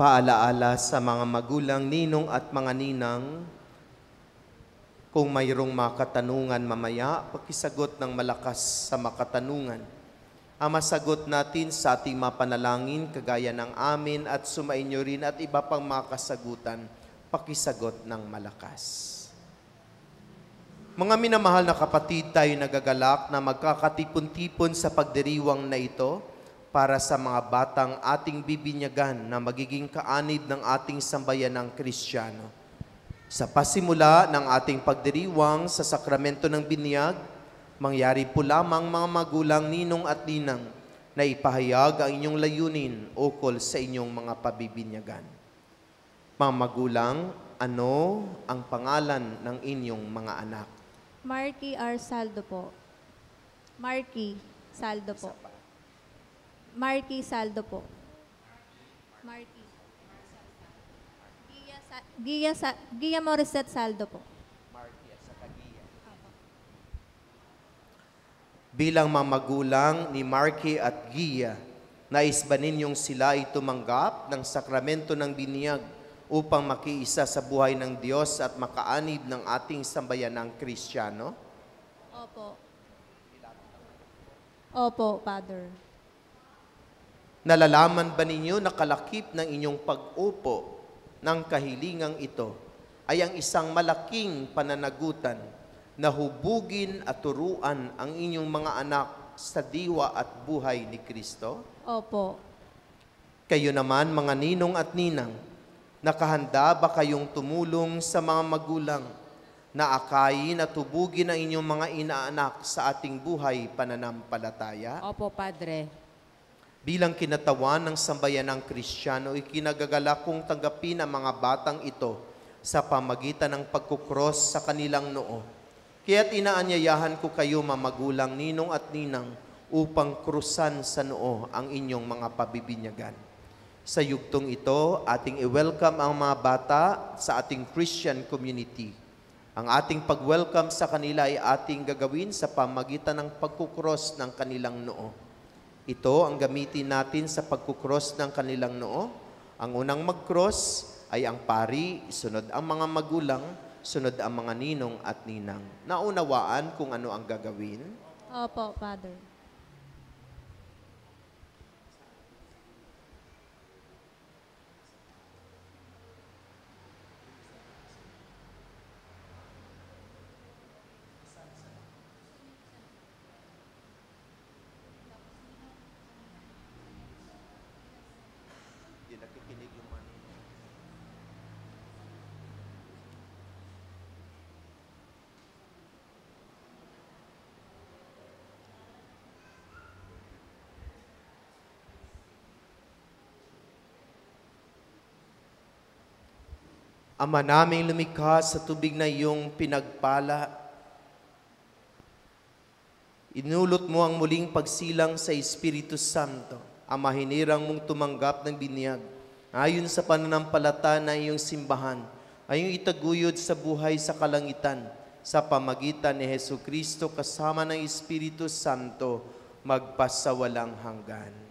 [SPEAKER 2] Paalaala sa mga magulang, ninong at mga ninang, kung mayroong mga katanungan mamaya, pakisagot ng malakas sa makatanungan. Ang masagot natin sa ating mga panalangin, kagaya ng amin at sumainyo rin at iba pang mga kasagutan, pakisagot ng malakas. Mga minamahal na kapatid, tayo nagagalak na magkakatipon-tipon sa pagdiriwang na ito, para sa mga batang ating bibinyagan na magiging kaanib ng ating sambayanang Kristiyano. Sa pasimula ng ating pagdiriwang sa sakramento ng binyag, mangyari po lamang mga magulang, ninong at ninang na ipahayag ang inyong layunin ukol sa inyong mga pabibinyagan. Mga magulang, ano ang pangalan ng inyong mga anak?
[SPEAKER 6] Marky R. Saldo po. Marky Saldo po. Marky Saldo po. Marky. Gia Morissette Saldo po.
[SPEAKER 2] Bilang mga magulang ni Marky at Gia, nais ba ninyong sila ay tumanggap ng sakramento ng binyag upang makiisa sa buhay ng Diyos at makaanib ng ating sambayanang Kristiyano?
[SPEAKER 6] Opo. Opo, Father.
[SPEAKER 2] Nalalaman ba ninyo na kalakip ng inyong pag-upo ng kahilingang ito ay ang isang malaking pananagutan na hubugin at turuan ang inyong mga anak sa diwa at buhay ni Kristo?
[SPEAKER 6] Opo.
[SPEAKER 2] Kayo naman, mga ninong at ninang, nakahanda ba kayong tumulong sa mga magulang na akayin at tubugin ang inyong mga inaanak sa ating buhay pananampalataya?
[SPEAKER 7] Opo, Padre.
[SPEAKER 2] Bilang kinatawan ng sambayan ng Kristiyano, ikinagagalak kong tanggapin ang mga batang ito sa pamagitan ng pagkukros sa kanilang noo. Kaya't inaanyayahan ko kayo, mamagulang, ninong at ninang, upang krusan sa noo ang inyong mga pabibinyagan. Sa yugtong ito, ating i-welcome ang mga bata sa ating Christian community. Ang ating pag-welcome sa kanila ay ating gagawin sa pamagitan ng pagkukros ng kanilang noo. Ito ang gamitin natin sa pagkukros ng kanilang noo. Ang unang mag-cross ay ang pari, sunod ang mga magulang, sunod ang mga ninong at ninang. Naunawaan kung ano ang gagawin?
[SPEAKER 6] Opo, Father.
[SPEAKER 2] Ama naming lumikha sa tubig na iyong pinagpala, inulot mo ang muling pagsilang sa Espiritu Santo. Ama, hinirang mong tumanggap ng binyag. Ayon sa pananampalataya na iyong simbahan, ay iyong itaguyod sa buhay sa kalangitan, sa pamagitan ni Jesucristo kasama ng Espiritu Santo, magpasawalang hanggan.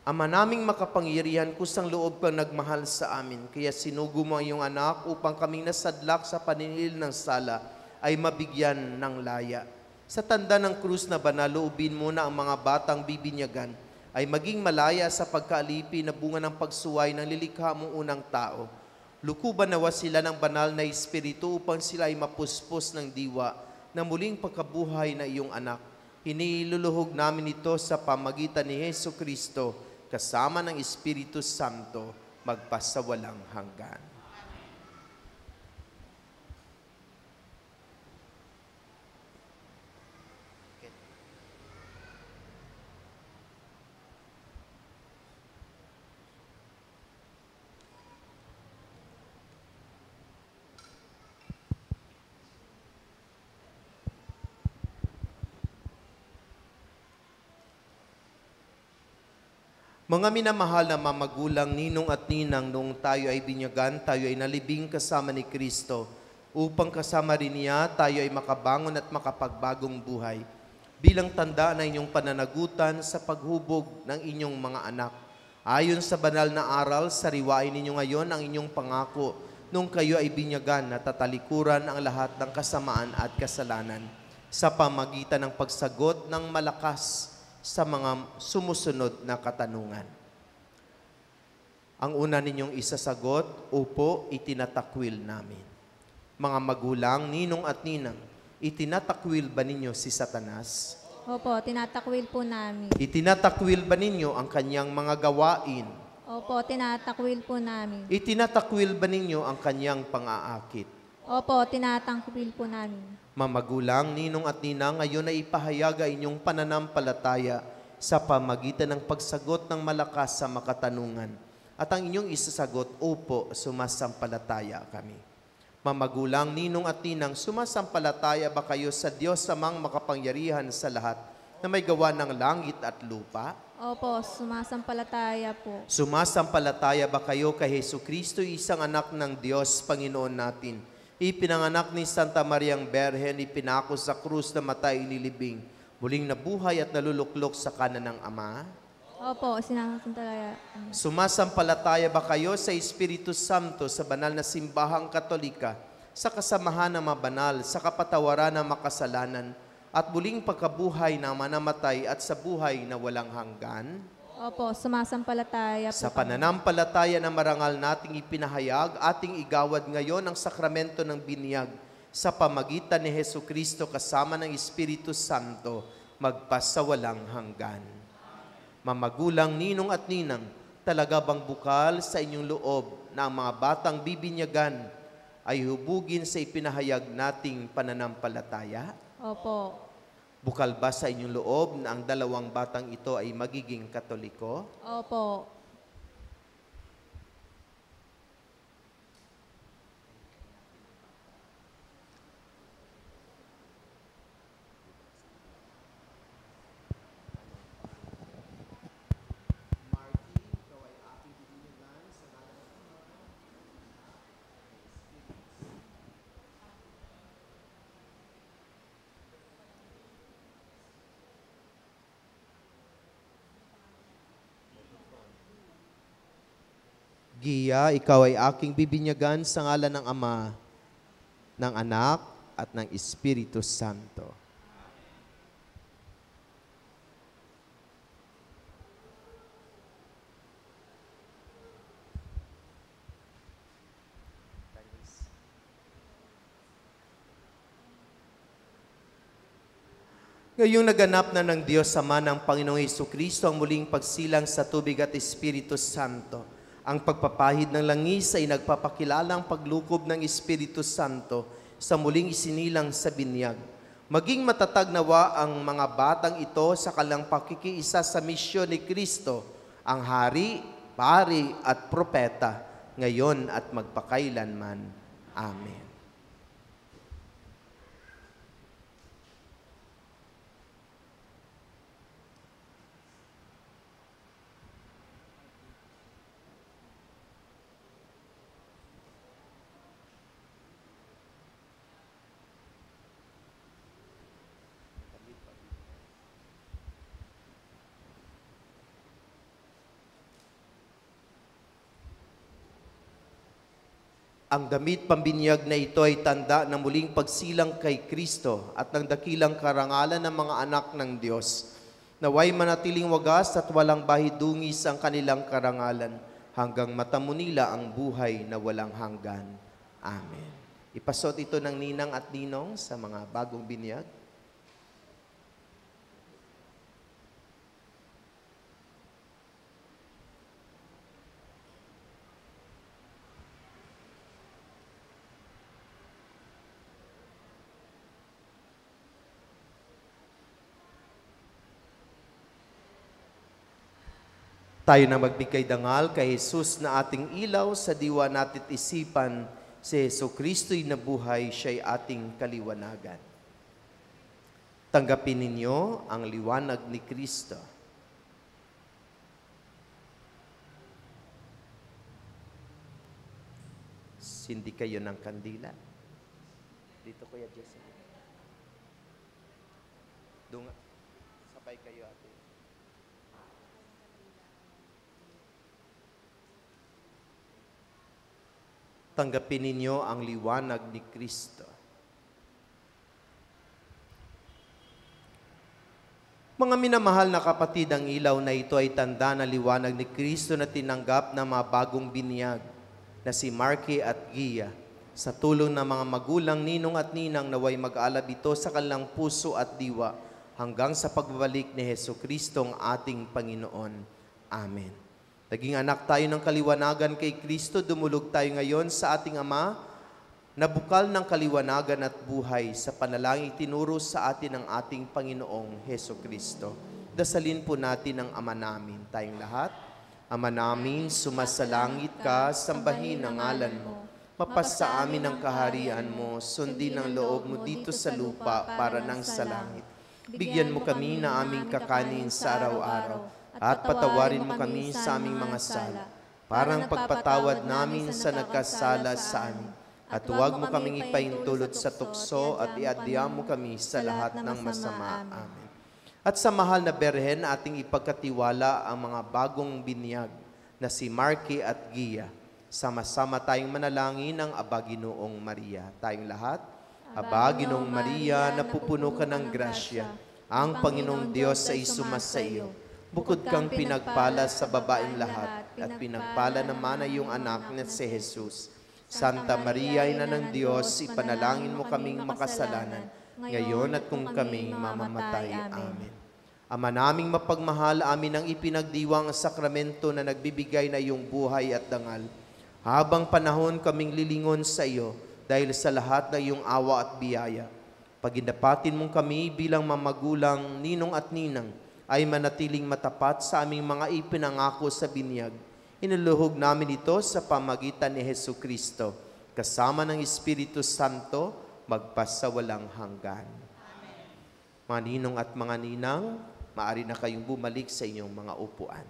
[SPEAKER 2] Ama naming makapangyarihan, kusang loob kang nagmahal sa amin, kaya sinugo mo ang iyong anak upang kaming nasadlak sa paninil ng sala ay mabigyan ng laya. Sa tanda ng krus na banal, loobin mo na ang mga batang bibinyagan ay maging malaya sa pagkaalipi na bunga ng pagsuway ng lilikha mong unang tao. Lukuban nawa sila ng banal na Espiritu upang sila ay mapuspos ng diwa na muling pagkabuhay na iyong anak. Hiniluluhog namin ito sa pamagitan ni Jesucristo kasama ng Espiritu Santo, magpasawalang hanggan. Mga minamahal na mamagulang, ninong at ninang, noong tayo ay binyagan, tayo ay nalibing kasama ni Kristo. Upang kasama rin niya, tayo ay makabangon at makapagbagong buhay. Bilang tanda na inyong pananagutan sa paghubog ng inyong mga anak. Ayon sa banal na aral, sariwain ninyo ngayon ang inyong pangako nung kayo ay binyagan na tatalikuran ang lahat ng kasamaan at kasalanan sa pamagitan ng pagsagot ng malakas sa mga sumusunod na katanungan. Ang una ninyong isasagot, opo, itinatakwil namin. Mga magulang, ninong at ninang, itinatakwil ba ninyo si Satanas?
[SPEAKER 6] Opo, tinatakwil po namin.
[SPEAKER 2] Itinatakwil ba ninyo ang kanyang mga gawain?
[SPEAKER 6] Opo, tinatakwil po namin.
[SPEAKER 2] Itinatakwil ba ninyo ang kanyang pang-aakit?
[SPEAKER 6] Opo, tinatakwil po namin.
[SPEAKER 2] Mamagulang, ninong at ninang, ngayon ay ipahayag ang inyong pananampalataya sa pamagitan ng pagsagot ng malakas sa makatanungan. At ang inyong isasagot, opo, sumasampalataya kami. Mamagulang, ninong at ninang, sumasampalataya ba kayo sa Diyos Amang makapangyarihan sa lahat na may gawa ng langit at lupa?
[SPEAKER 6] Opo, sumasampalataya po.
[SPEAKER 2] Sumasampalataya ba kayo kay Jesucristo, isang anak ng Diyos, Panginoon natin? Ipinanganak ni Santa Mariang Berhen, ipinako sa krus na matay inilibing, muling nabuhay at naluluklok sa kanan ng Ama?
[SPEAKER 6] Opo, sinasampalataya.
[SPEAKER 2] Sumasampalataya ba kayo sa Espiritu Santo, sa banal na simbahang Katolika, sa kasamahan ng mabanal, sa kapatawaran ng makasalanan, at muling pagkabuhay na manamatay at sa buhay na walang hanggan?
[SPEAKER 6] Opo, sumasampalataya po.
[SPEAKER 2] Sa pananampalataya na marangal nating ipinahayag, ating igawad ngayon ang sakramento ng binyag sa pamagitan ni Jesucristo kasama ng Espiritu Santo, magpasawalang hanggan. Mamagulang, ninong at ninang, Talaga bang bukal sa inyong loob na ang mga batang bibinyagan ay hubugin sa ipinahayag nating pananampalataya?
[SPEAKER 6] Opo.
[SPEAKER 2] Bukal ba sa inyong loob na ang dalawang batang ito ay magiging Katoliko?
[SPEAKER 6] Opo.
[SPEAKER 2] Gia, ikaw ay aking bibinyagan sa ngalan ng Ama, ng Anak, at ng Espiritu Santo. Ngayong naganap na ng Diyos Ama ng Panginoong Hesukristo ang muling pagsilang sa tubig at Espiritu Santo. Ang pagpapahid ng langis ay nagpapakilalang paglukob ng Espiritu Santo sa muling isinilang sa binyag. Maging matatag nawa ang mga batang ito sa kanilang pakikiisa sa misyon ni Kristo, ang Hari, Pari at Propeta, ngayon at magpakailanman. Amen. Ang damit pambinyag na ito ay tanda ng muling pagsilang kay Kristo at ng dakilang karangalan ng mga anak ng Diyos. Naway manatiling wagas at walang bahidungis ang kanilang karangalan hanggang matamo nila ang buhay na walang hanggan. Amen. Ipasot ito ng ninang at ninong sa mga bagong binyag. Tayo na magbigay dangal kay Jesus na ating ilaw sa diwa natit isipan, si Jesucristo'y nabuhay, siya'y ating kaliwanagan. Tanggapin ninyo ang liwanag ni Kristo. Sindi kayo ng kandila. Dito, Kuya Jesse. Dunga. Sabay kayo, ate. Tanggapin ninyo ang liwanag ni Kristo. Mga minamahal na kapatid, ang ilaw na ito ay tanda na liwanag ni Kristo na tinanggap ng mga bagong binyag na si Marky at Gia. Sa tulong ng mga magulang, ninong at ninang, naway mag-alab ito sa kanilang puso at diwa hanggang sa pagbabalik ni Jesucristo ang ating Panginoon. Amen. Naging anak tayo ng kaliwanagan kay Kristo, dumulog tayo ngayon sa ating Ama, na bukal ng kaliwanagan at buhay sa panalangin tinuro sa atin ng ating Panginoong Heso Kristo. Dasalin po natin ang Ama namin, tayong lahat. Ama namin, sumasalangit ka, sambahin ang ngalan mo. Mapasa amin ang kaharian mo, sundin ang loob mo dito sa lupa para nang sa langit. Bigyan mo kami na aming kakanin sa araw-araw, at patawarin mo kami sa aming mga sala, parang pagpatawad namin sa nagkasala sa amin. At huwag mo kaming ipaintulot sa tukso at iadya mo kami sa lahat ng masama. Amen. At sa mahal na Berhen, ating ipagkatiwala ang mga bagong binyag na si Marky at Gia. Sama-sama tayong manalangin ng Aba Ginoong Maria. Tayong lahat, Aba Ginoong Maria, napupuno ka ng grasya. Ang Panginoong Diyos ay sumasa iyo. Bukod kang pinagpala sa babaeng lahat, at pinagpala naman ay iyong anak na si Jesus. Santa Maria, Ina ng Diyos, ipanalangin mo kaming makasalanan, ngayon at kung kami mamamatay. Amen. Ama naming mapagmahal, amin ang ipinagdiwang sakramento na nagbibigay na iyong buhay at dangal. Habang panahon kaming lilingon sa iyo dahil sa lahat ng iyong awa at biyaya. Pagindapatin mong kami bilang mamagulang, ninong at ninang, ay manatiling matapat sa aming mga ipinangako sa binyag. Inuluhog namin ito sa pamagitan ni Jesucristo, kasama ng Espiritu Santo, magpasawalang hanggan. Amen. Mga ninong at mga ninang, maaari na kayong bumalik sa inyong mga upuan.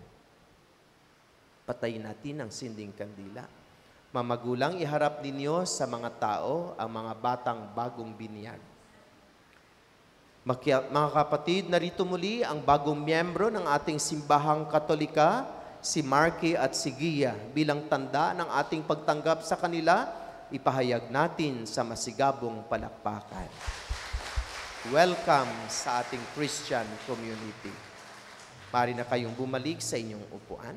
[SPEAKER 2] Patayin natin ang sinding kandila. Mamagulang, iharap ninyo sa mga tao ang mga batang bagong binyag. Mga kapatid, narito muli ang bagong miyembro ng ating simbahang Katolika, si Marky at si Gia. Bilang tanda ng ating pagtanggap sa kanila, ipahayag natin sa masigabong palakpakan. Welcome sa ating Christian community. Maaari na kayong bumalik sa inyong upuan.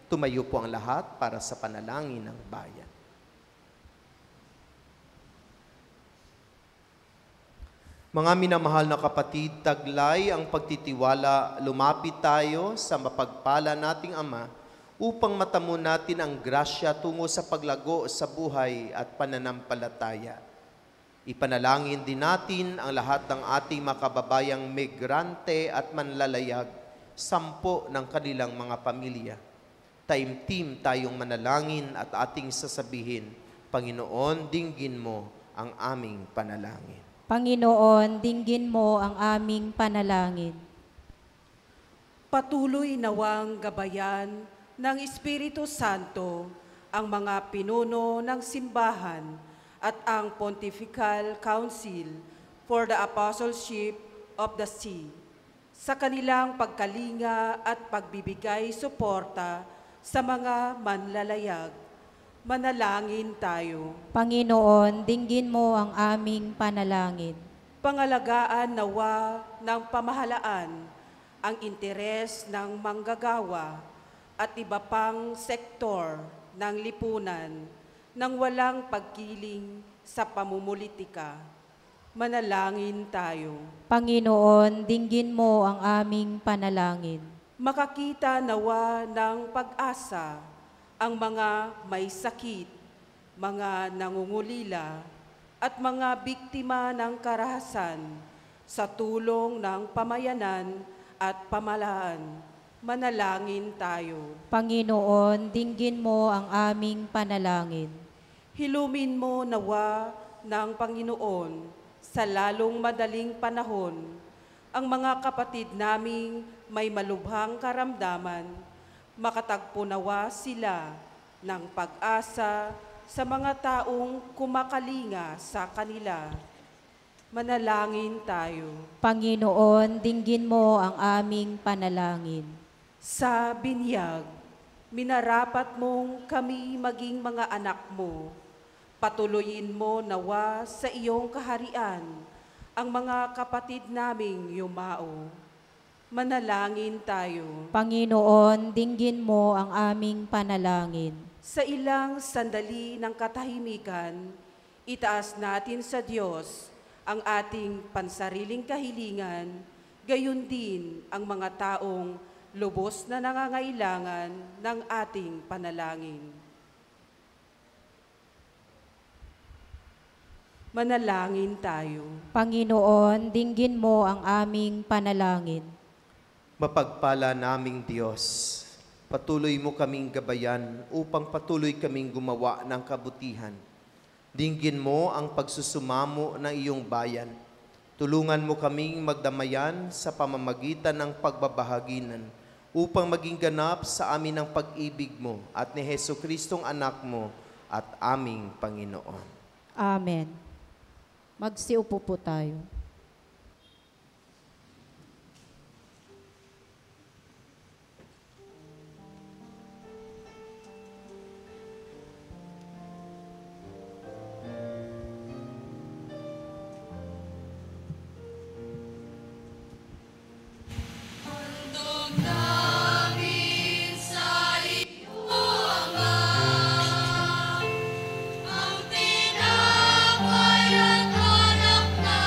[SPEAKER 2] Tumayo po ang lahat para sa panalangin ng bayan. Mga minamahal na kapatid, taglay ang pagtitiwala, lumapit tayo sa mapagpala nating Ama upang matamo natin ang grasya tungo sa paglago sa buhay at pananampalataya. Ipanalangin din natin ang lahat ng ating makababayang migrante at manlalayag, 10 ng kanilang mga pamilya. Taimtim tayong manalangin at ating sasabihin, Panginoon, dinggin mo ang aming panalangin.
[SPEAKER 1] Panginoon, dinggin mo ang aming panalangin.
[SPEAKER 5] Patuloy nawang gabayan ng Espiritu Santo ang mga pinuno ng simbahan at ang Pontifical Council for the Apostleship of the See sa kanilang pagkalinga at pagbibigay suporta sa mga manlalayag. Manalangin tayo.
[SPEAKER 1] Panginoon, dinggin mo ang aming panalangin.
[SPEAKER 5] Pangalagaan nawa ng pamahalaan ang interes ng manggagawa at iba pang sektor ng lipunan nang walang pagkiling sa pamumulitika. Manalangin tayo.
[SPEAKER 1] Panginoon, dinggin mo ang aming panalangin.
[SPEAKER 5] Makakita nawa ng pag-asa ang mga may sakit, mga nangungulila, at mga biktima ng karahasan sa tulong ng pamayanan at pamahalaan. Manalangin tayo.
[SPEAKER 1] Panginoon, dinggin mo ang aming panalangin.
[SPEAKER 5] Hilumin mo nawa ng Panginoon sa lalong madaling panahon ang mga kapatid naming may malubhang karamdaman, makatagpo nawa sila ng pag-asa sa mga taong kumakalinga sa kanila. Manalangin tayo.
[SPEAKER 1] Panginoon, dinggin mo ang aming panalangin.
[SPEAKER 5] Sa binyag, minarapat mong kami maging mga anak mo. Patuloyin mo nawa sa iyong kaharian ang mga kapatid naming yumao. Manalangin tayo.
[SPEAKER 1] Panginoon, dinggin mo ang aming panalangin.
[SPEAKER 5] Sa ilang sandali ng katahimikan, itaas natin sa Diyos ang ating pansariling kahilingan, gayon din ang mga taong lubos na nangangailangan ng ating panalangin. Manalangin tayo.
[SPEAKER 1] Panginoon, dinggin mo ang aming panalangin.
[SPEAKER 2] Mapagpala naming Diyos, patuloy mo kaming gabayan upang patuloy kaming gumawa ng kabutihan. Dinggin mo ang pagsusumamo ng iyong bayan. Tulungan mo kaming magdamayan sa pamamagitan ng pagbabahaginan upang maging ganap sa amin ang pag-ibig mo at ni Jesucristong anak mo at aming Panginoon.
[SPEAKER 1] Amen. Magsiupo po tayo.
[SPEAKER 3] Handog namin sa iyo, Ama, ang tinapay at anak na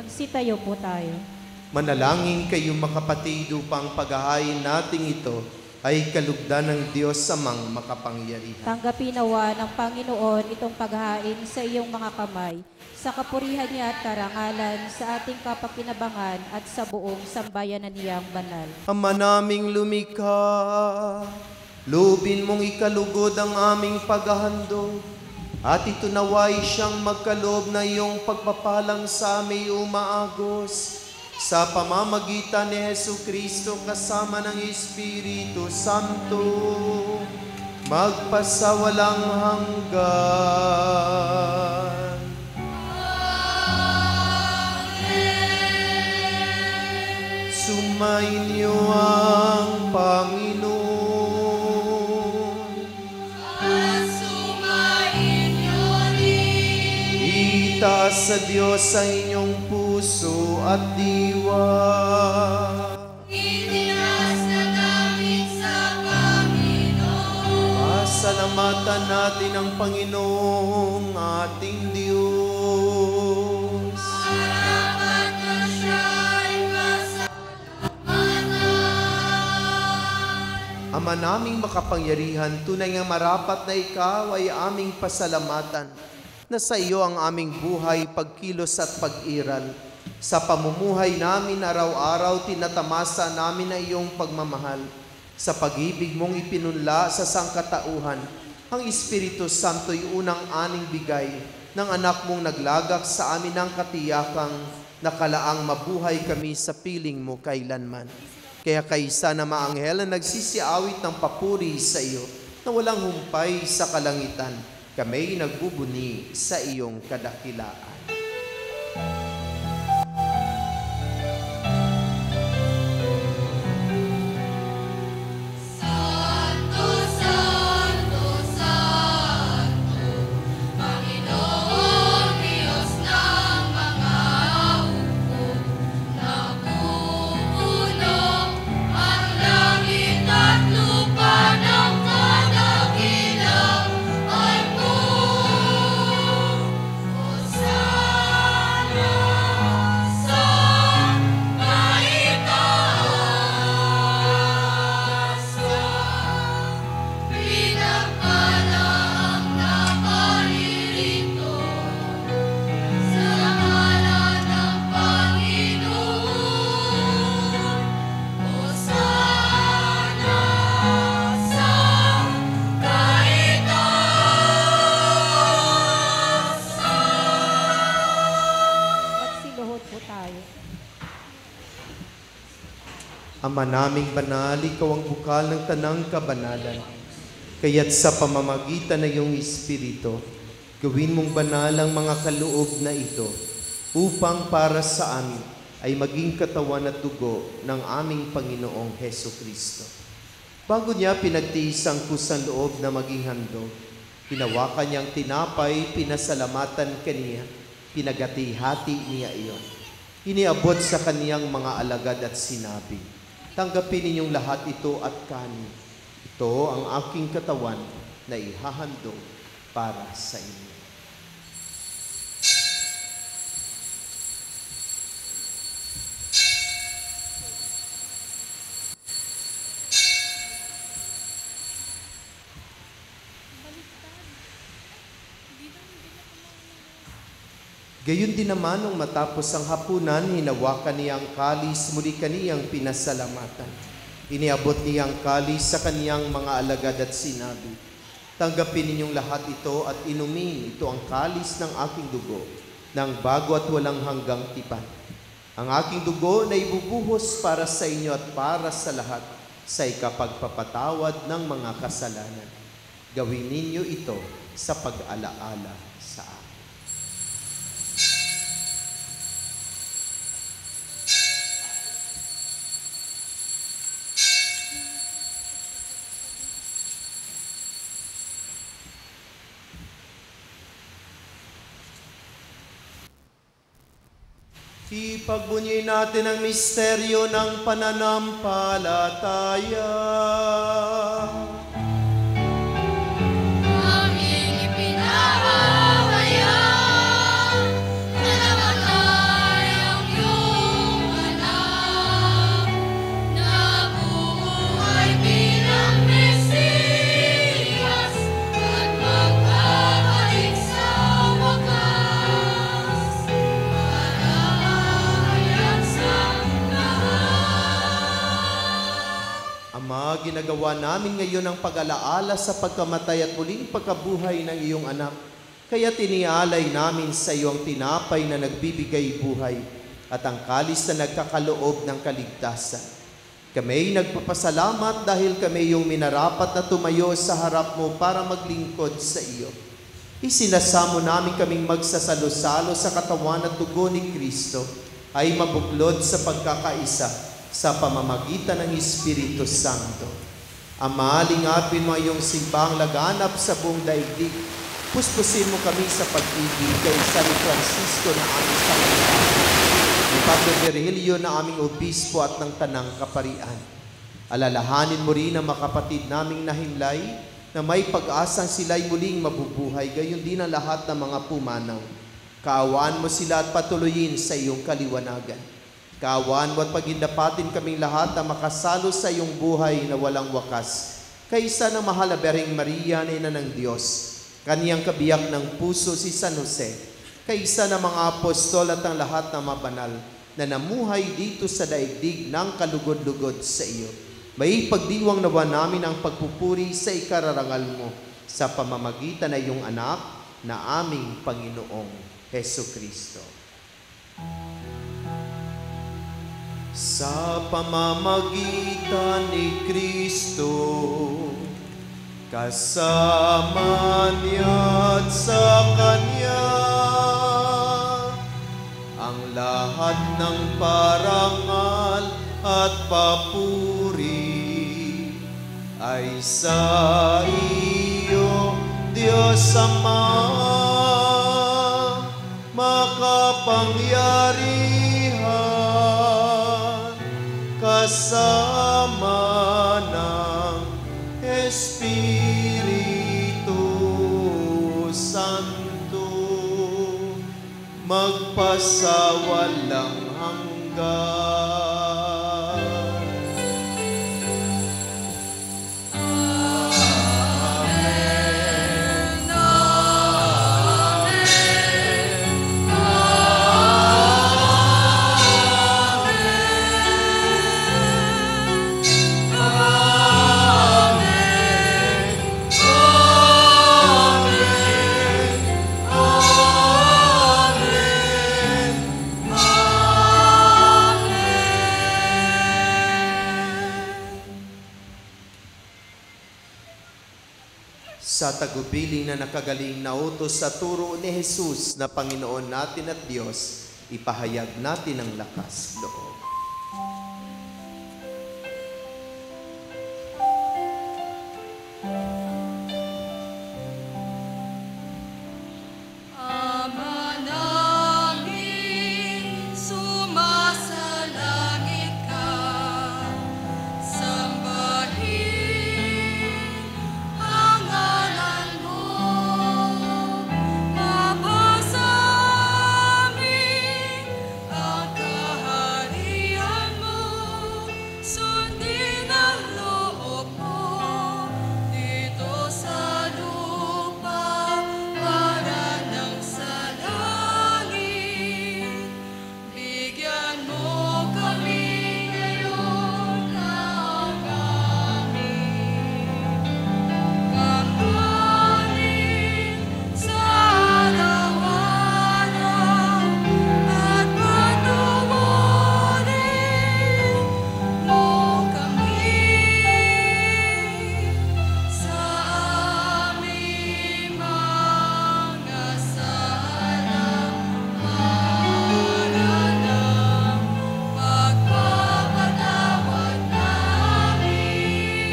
[SPEAKER 1] Magsitayo po tayo.
[SPEAKER 2] Manalangin kayo makapatid upang paghahain nating ito ay kalugdan ng Diyos Amang makapangyarihan.
[SPEAKER 1] Tanggapin nawa ng Panginoon itong paghahain sa iyong mga kamay, sa kapurihan niya at karangalan, sa ating kapakinabangan at sa buong sambayanan niyang banal.
[SPEAKER 2] Ama naming lumikha, lubin mong ikalugod ang aming paghahandog, at ito naway siyang magkaloob na iyong pagpapalang sa aming umaagos, sa pamamagitan ni Jesucristo kasama ng Espiritu Santo, magpasawalang hanggan. Sumainyo ang Panginoon. Itaas sa Diyos ang inyong puso at diwa.
[SPEAKER 3] Itias na namin sa Panginoon.
[SPEAKER 2] Pasalamatan natin ang Panginoong ating Diyos.
[SPEAKER 3] Marapat na siya'y pasalamatan.
[SPEAKER 2] Ama naming makapangyarihan, tunay nga marapat na ikaw ay aming pasalamatan, na sa iyo ang aming buhay, pagkilos at pag-iral. Sa pamumuhay namin araw-araw, tinatamasa namin ang iyong pagmamahal. Sa pag-ibig mong ipinunla sa sangkatauhan, ang Espiritu Santo'y unang aning bigay ng anak mong naglagak sa amin ng katiyakang nakalaang mabuhay kami sa piling mo kailanman. Kaya kaisa na maanghel na nagsisiawit ng papuri sa iyo, na walang humpay sa kalangitan, kami nagbubuni sa iyong kadakilaan.
[SPEAKER 3] Santo, Santo, Santo, Panginoon Diyos ng mga hukbo, nabubuno ang langit at lupa ng kadakilaan mo. Hosana sa kaitaasan, pinagpala ang naparirito sa ngalan ng Panginoon. Hosana sa
[SPEAKER 1] Magsiluhod po tayo.
[SPEAKER 2] Ama naming banal, ikaw ang bukal ng tanang kabanalan. Kaya't sa pamamagitan ng iyong Espiritu, gawin mong banal ang mga kaloob na ito, upang para sa amin ay maging katawan at dugo ng aming Panginoong Hesukristo. Bago niya pinagtiis ang kusang loob na maging handog, hinawakan niyang tinapay, pinasalamatan kaniya, pinagati-hati niya iyon. Iniabot sa kaniyang mga alagad at sinabi, tanggapin ninyong lahat ito at kanin. Ito ang aking katawan na ihahandog para sa inyo. Gayon din naman nung matapos ang hapunan, hinawakan niyang kalis, muli kaniyang pinasalamatan. Iniabot niyang kalis sa kaniyang mga alagad at sinabi, tanggapin ninyong lahat ito at inumin, ito ang kalis ng aking dugo, ng bago at walang hanggang tipan. Ang aking dugo na ibubuhos para sa inyo at para sa lahat sa ikapagpapatawad ng mga kasalanan. Gawin ninyo ito sa pag-alaala sa akin. Ipagbunyi natin ang misteryo ng pananampalataya.
[SPEAKER 3] aming ipinahahayag na namatay ang
[SPEAKER 2] ginagawa namin ngayon ang pag-alaala sa pagkamatay at muling pagkabuhay ng iyong anak. Kaya tinialay namin sa iyo ang tinapay na nagbibigay buhay at ang kalis na nagkakaloob ng kaligtasan. Kami nagpapasalamat dahil kami yung minarapat na tumayo sa harap mo para maglingkod sa iyo. Isinasamo namin kaming magsasalo-salo sa katawan at dugo ni Kristo ay mabuklod sa pagkakaisa sa pamamagitan ng Espiritu Santo. Ama, lingapin mo iyong simbang laganap sa buong daigdig. Puspusin mo kami sa pag-ibig kay San Francisco na aming Panginoon, ni Padre Virgilio na aming obispo at ng Tanang Kaparian. Alalahanin mo rin ang mga kapatid naming nahimlay na may pag-asang sila'y muling mabubuhay, gayon din ang lahat ng mga pumanaw. Kaawaan mo sila at patuloyin sa iyong kaliwanagan. Kaawaan mo at pagindapatin kaming lahat na makasalo sa iyong buhay na walang wakas. Kaysa ng mahal na Berheng Maria na Ina ng Diyos, kaniyang kabiyak ng puso si San Jose, kaysa ng mga apostol at ang lahat ng mabanal na namuhay dito sa daigdig ng kalugod-lugod sa iyo. May pagdiwang nawa namin ang pagpupuri sa ikararangal mo sa pamamagitan ng iyong anak na aming Panginoong Hesukristo. Sa pamamagitan ni Kristo, kasama niya at sa Kanya, ang lahat ng parangal at papuri ay sa iyo, Diyos Ama, makapangyarihan, kasama ng Espiritu Santo, magpasawalang hanggan. Sa tagubilin na nakagaling na utos sa turo ni Jesus na Panginoon natin at Diyos, ipahayag natin ang lakas loob.
[SPEAKER 3] Ama namin, sumasalangit ka, sambahin ang ngalan mo, mabasa amin ang kaharian mo, sundin ang loob mo dito sa lupa para ng sa langit. Bigyan mo kami ngayon ng aming kakanin sa araw-araw at patawarin mo kami sa aming mga sala para ng pagpapatawad namin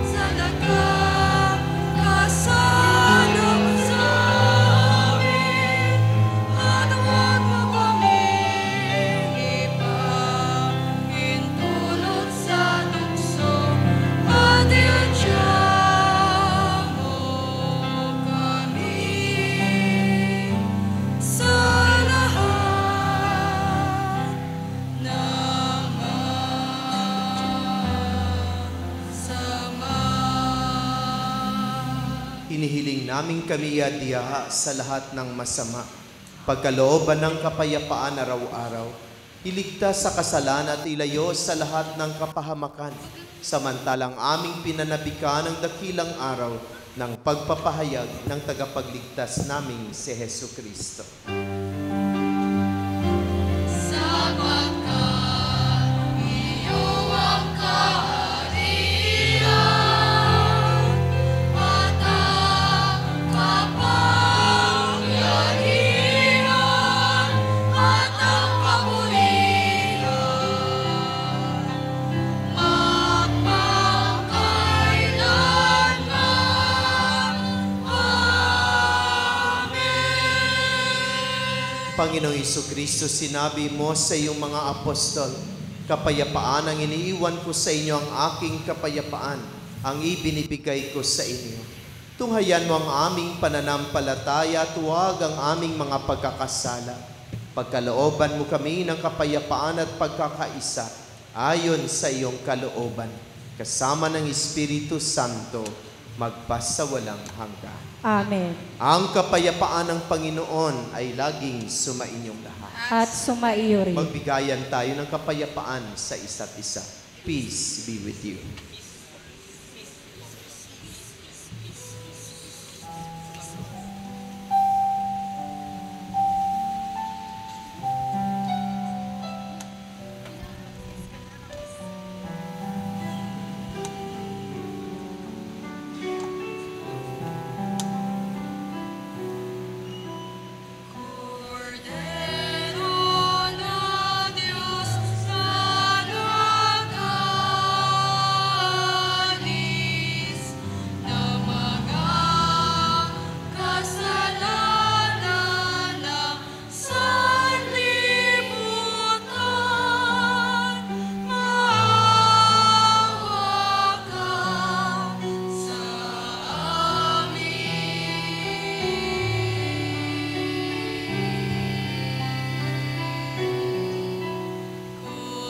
[SPEAKER 3] sa nagkakasala sa amin, at huwag mo kaming ipahintulot sa tukso, at iadya mo kami sa lahat ng masama.
[SPEAKER 2] Hinihiling namin kami yadiya sa lahat ng masama, pagkalooban ng kapayapaan araw-araw, Iligtas sa kasalanan at ilayo sa lahat ng kapahamakan, samantalang aming pinanabikan ang dakilang araw ng pagpapahayag ng tagapagligtas naming si Hesu Kristo.
[SPEAKER 3] Sapagkat iyo ang kaharian at ang kapangyarihan at ang kamulian magpapakailanman. Amen.
[SPEAKER 2] Panginoong Jesucristo, sinabi mo sa iyong mga apostol, kapayapaan ang iniiwan ko sa inyo, ang aking kapayapaan ang ibinibigay ko sa inyo. Tunghayan mo ang aming pananampalataya at huwag ang aming mga pagkakasala. Pagkalooban mo kami ng kapayapaan at pagkakaisa ayon sa iyong kalooban, kasama ng Espiritu Santo, magpasawalang hanggan.
[SPEAKER 1] Amen.
[SPEAKER 2] Ang kapayapaan ng Panginoon ay laging sumainyong lahat.
[SPEAKER 1] At sumaiyo rin.
[SPEAKER 2] Magbigayan tayo ng kapayapaan sa isa't isa. Peace be with you.
[SPEAKER 3] Cordero na Diyos na nag-alis na mga kasalanan ng sanlibutan, maawa ka sa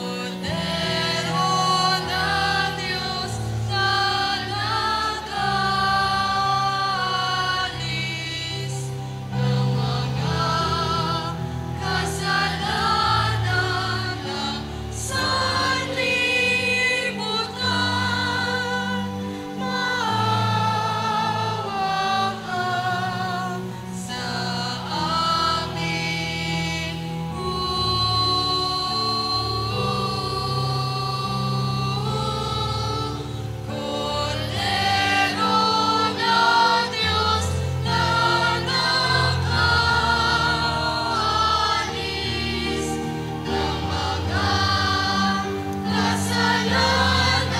[SPEAKER 3] Cordero na Diyos na nag-alis ng mga kasalanan ng sanlibutan, maawa ka sa amin. Cordero na Diyos na nag-alis ng mga kasalanan ng sanlibutan,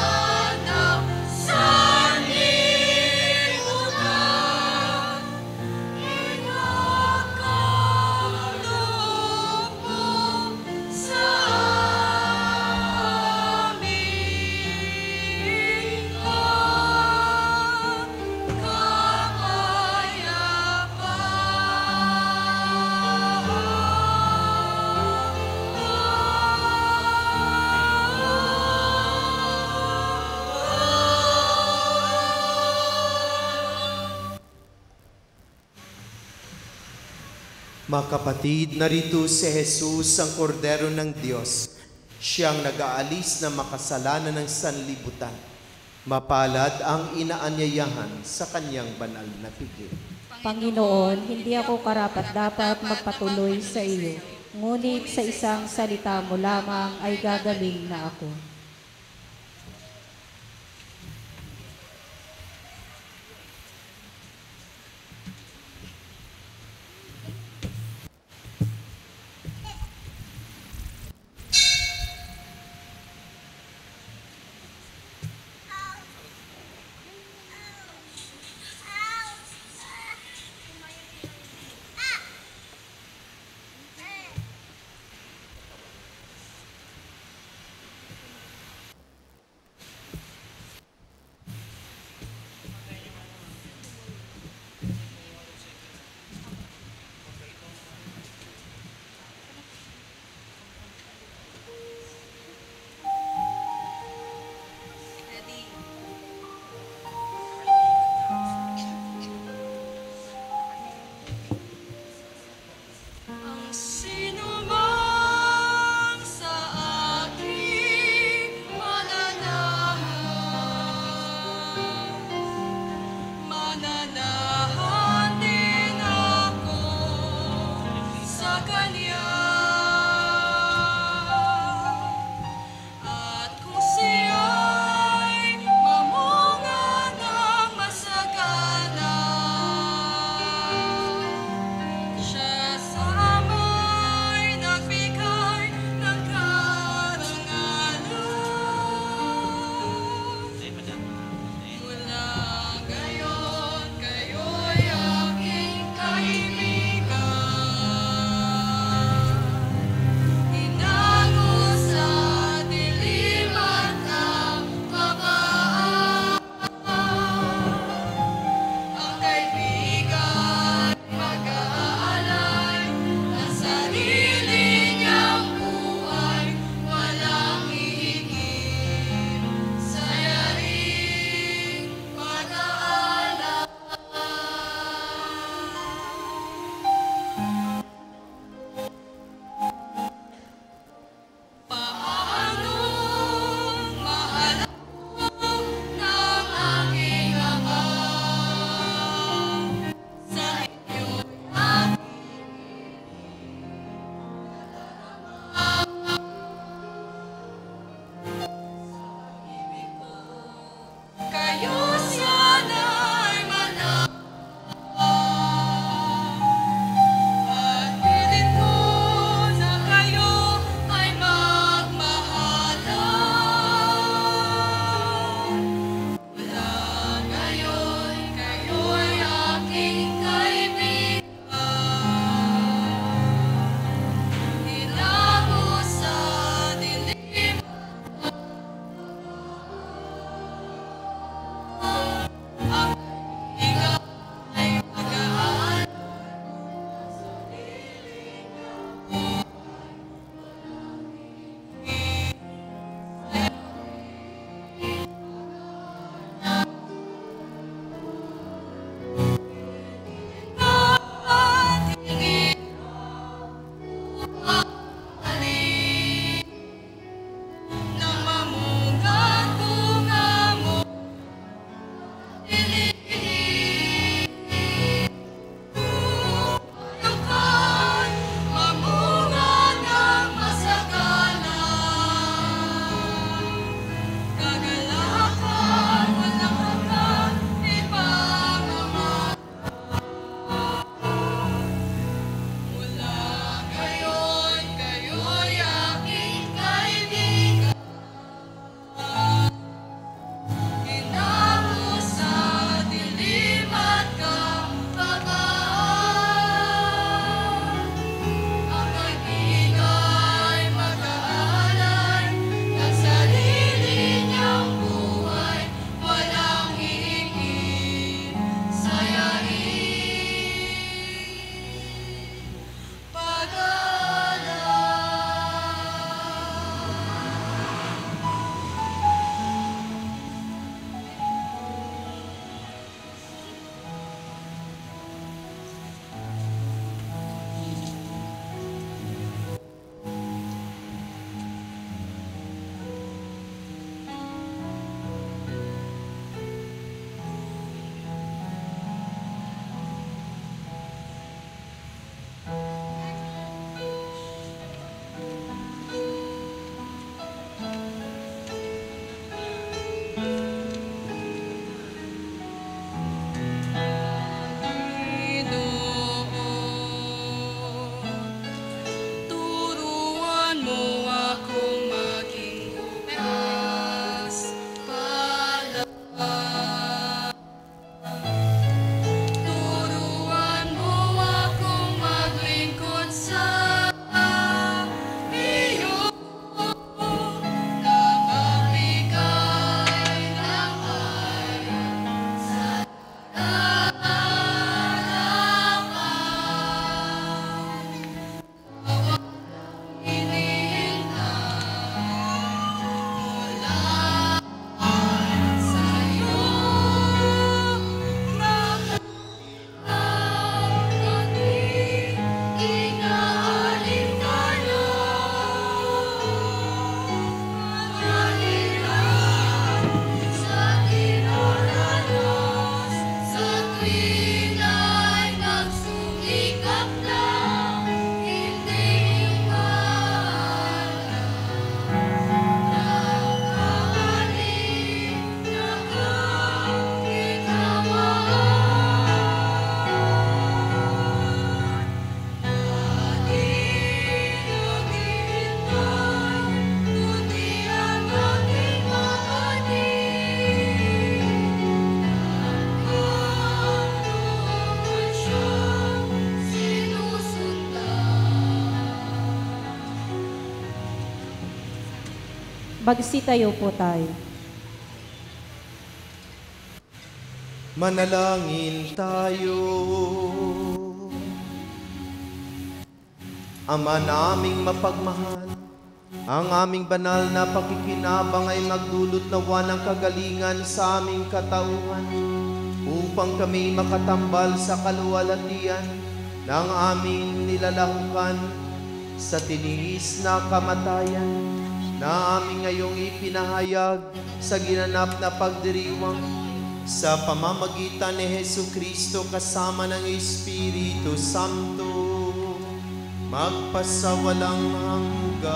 [SPEAKER 3] ikakaloob mo sa amin ang
[SPEAKER 2] Mga kapatid, narito si Jesus, ang kordero ng Diyos. Siyang nag-aalis na makasalanan ng sanlibutan. Mapalad ang inaanyayahan sa kanyang banal na pigil.
[SPEAKER 1] Panginoon, hindi ako karapat-dapat magpatuloy sa iyo. Ngunit sa isang salita mo lamang ay gagaling na ako. Magsitayo po tayo.
[SPEAKER 2] Manalangin tayo. Ama naming mapagmahal, ang aming banal na pakikinabang ay magdulot nawa ng kagalingan sa aming katauhan upang kami makatambal sa kaluwalhatian ng aming nilalahukan sa tiniis na kamatayan na aming ngayong ipinahayag sa ginanap na pagdiriwang sa pamamagitan ni Jesucristo kasama ng Espiritu Santo magpasawalang hanggan.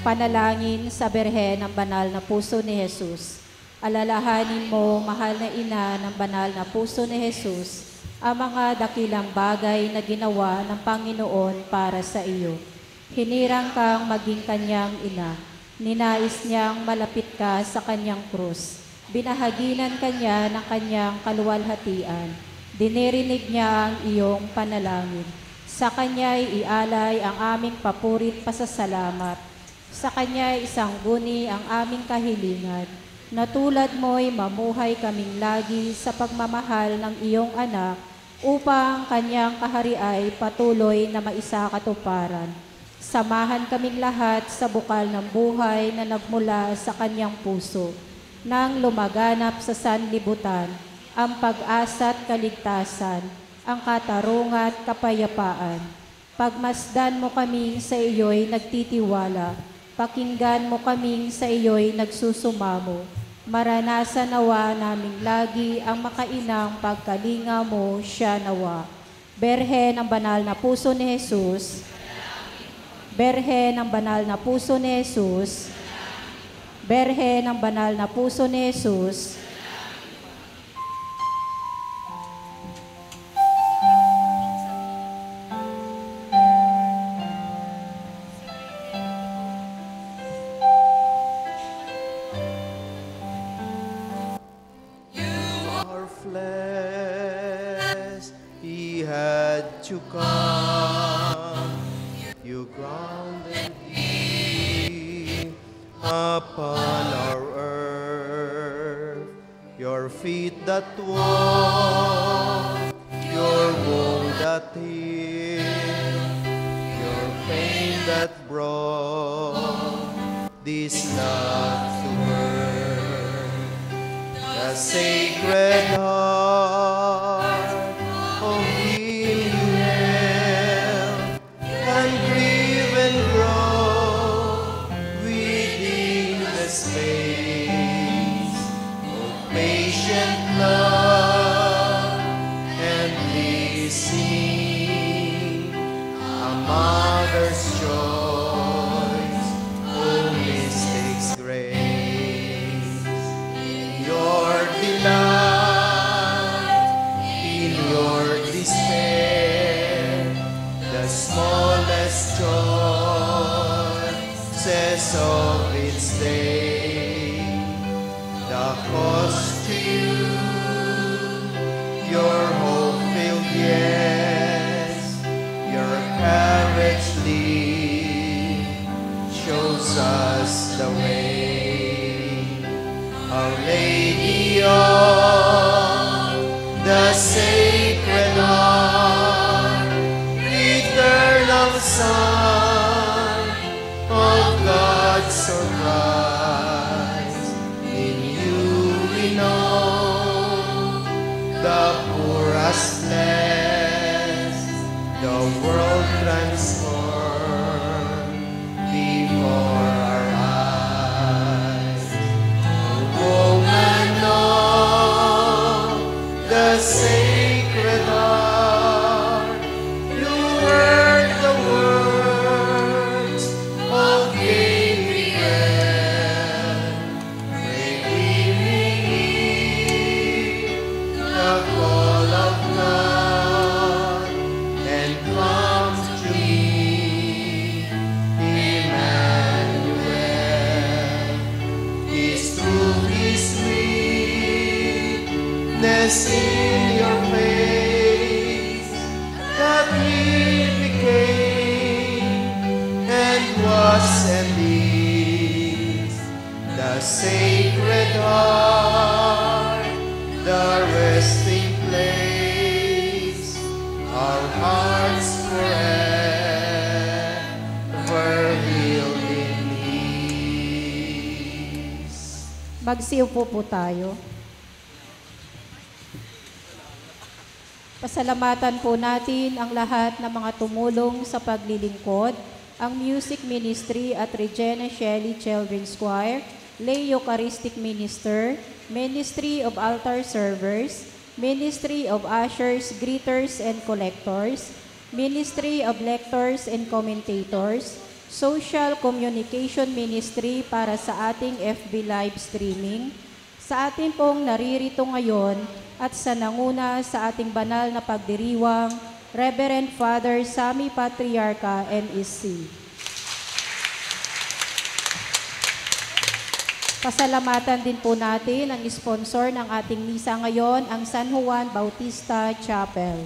[SPEAKER 1] Panalangin sa Birhen ng Banal na Puso ni Jesus. Alalahanin mo, mahal na ina ng Banal na Puso ni Jesus, ang mga dakilang bagay na ginawa ng Panginoon para sa iyo. Hinirang kang maging kanyang ina. Ninais niyang malapit ka sa kanyang krus. Binahaginan kanya ng kanyang kaluwalhatian. Dinirinig niya ang iyong panalangin. Sa kanya'y ialay ang aming papurit pasasalamat. Sa kanya'y isangguni ang aming kahilingan. Na tulad mo'y mamuhay kaming lagi sa pagmamahal ng iyong anak upang kanyang kahariay patuloy na maisakatuparan. Samahan kaming lahat sa bukal ng buhay na nagmula sa kanyang puso, nang lumaganap sa sanlibutan, ang pag-asa at kaligtasan, ang katarungan at kapayapaan. Pagmasdan mo kaming sa iyo'y nagtitiwala, pakinggan mo kaming sa iyo'y nagsusumamo. Maranasan nawa naming lagi ang makainang pagkalinga mo siya nawa. Birhen ng Banal na Puso ni Jesus, Birhen ng Banal na Puso ni Jesus, Birhen ng Banal na Puso ni Jesus,
[SPEAKER 2] Our flesh, he had to come. You grounded me upon our earth. Your feet that walk, your wound that healed, your pain that brought this love to earth. The sacred heart of Him you held, and grieve and grow within the space of patient love and listening. A mother's choice, oh mystic's grace. Your delight, in your despair, the smallest joy says of its day. The cost to you, your hope-filled yes, your courage lead, shows us the way. Our Lady of the Sacred Heart, eternal Son of God's surprise, in you we know the poorest blessed, the world transformed before our eyes. Woman of the Sacred Heart, you heard the words of Gabriel. Pray we heed the call of God and come to me, Emmanuel. His truth is sweetness in your face, heart, the resting place, our hearts forever healed in peace.
[SPEAKER 1] Magsiupo po tayo. Pasalamatan po natin ang lahat ng mga tumulong sa paglilingkod, ang Music Ministry at Regina Shelley Children's Choir, Lay Eucharistic Minister, Ministry of Altar Servers, Ministry of Ushers, Greeters and Collectors, Ministry of Lectors and Commentators, Social Communication Ministry para sa ating FB live streaming, sa ating pong naririto ngayon at sa nanguna sa ating banal na pagdiriwang, Reverend Father Sammy Patriarca, MSc. Pasalamatan din po natin ang sponsor ng ating misa ngayon, ang San Juan Bautista Chapel.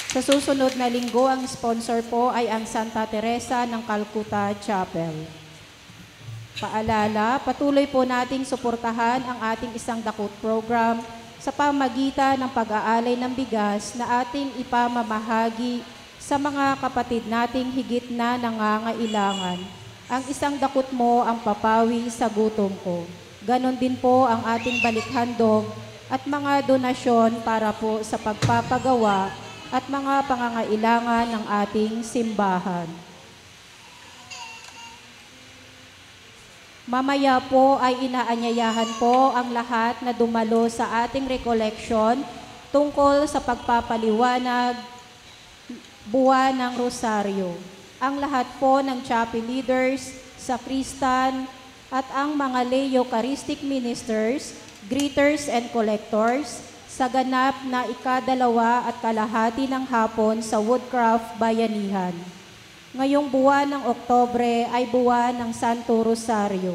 [SPEAKER 1] Sa susunod na linggo, ang sponsor po ay ang Santa Teresa ng Calcutta Chapel. Paalala, patuloy po nating suportahan ang ating isang dakot program sa pamagitan ng pag-aalay ng bigas na ating ipamamahagi sa mga kapatid nating higit na nangangailangan. Ang isang dakot mo ang papawi sa gutom ko. Ganon din po ang ating balikhandog at mga donasyon para po sa pagpapagawa at mga pangangailangan ng ating simbahan. Mamaya po ay inaanyayahan po ang lahat na dumalo sa ating recollection tungkol sa pagpapaliwanag buwan ng Rosaryo. Ang lahat po ng chapel leaders, sakristan, at ang mga lay Eucharistic ministers, greeters and collectors sa ganap na ika-2:30 ng hapon sa Woodcraft Bayanihan. Ngayong buwan ng Oktobre ay buwan ng Santo Rosario.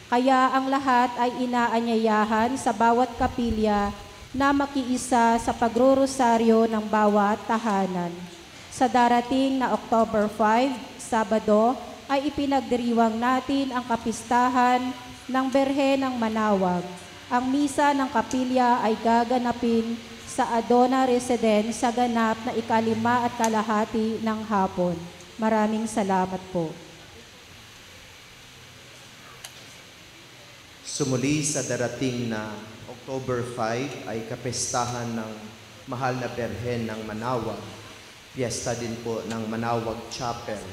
[SPEAKER 1] Kaya ang lahat ay inaanyayahan sa bawat kapilya na makiisa sa pagrorosaryo ng bawat tahanan. Sa darating na October 5, Sabado, ay ipinagdiriwang natin ang kapistahan ng Berhen ng Manawag. Ang misa ng kapilya ay gaganapin sa Adona Residence sa ganap na 5:30 ng hapon. Maraming salamat po.
[SPEAKER 2] Sumuli sa darating na October 5 ay kapestahan ng Mahal na Berhen ng Manawag. Piyesta din po ng Manawag Chapel.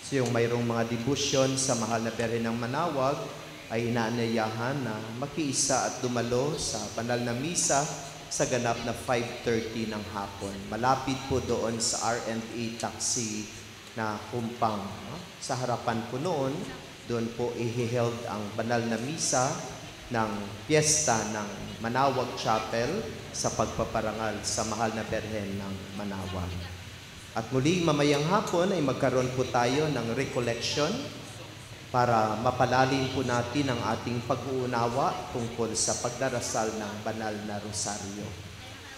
[SPEAKER 2] So yung mayroong mga debusyon sa Mahal na Berhen ng Manawag ay inaanyayahan na makiisa at dumalo sa banal na misa sa ganap na 5:30 ng hapon. Malapit po doon sa R&A Taxi na kumpang. No? Sa harapan po noon, doon po i-held ang banal na misa ng piyesta ng Manawag Chapel sa pagpaparangal sa Mahal na Berhen ng Manawag. At muli mamayang hapon ay magkaroon po tayo ng recollection para mapalalim po natin ang ating pag-uunawa tungkol sa pagdarasal ng banal na rosaryo.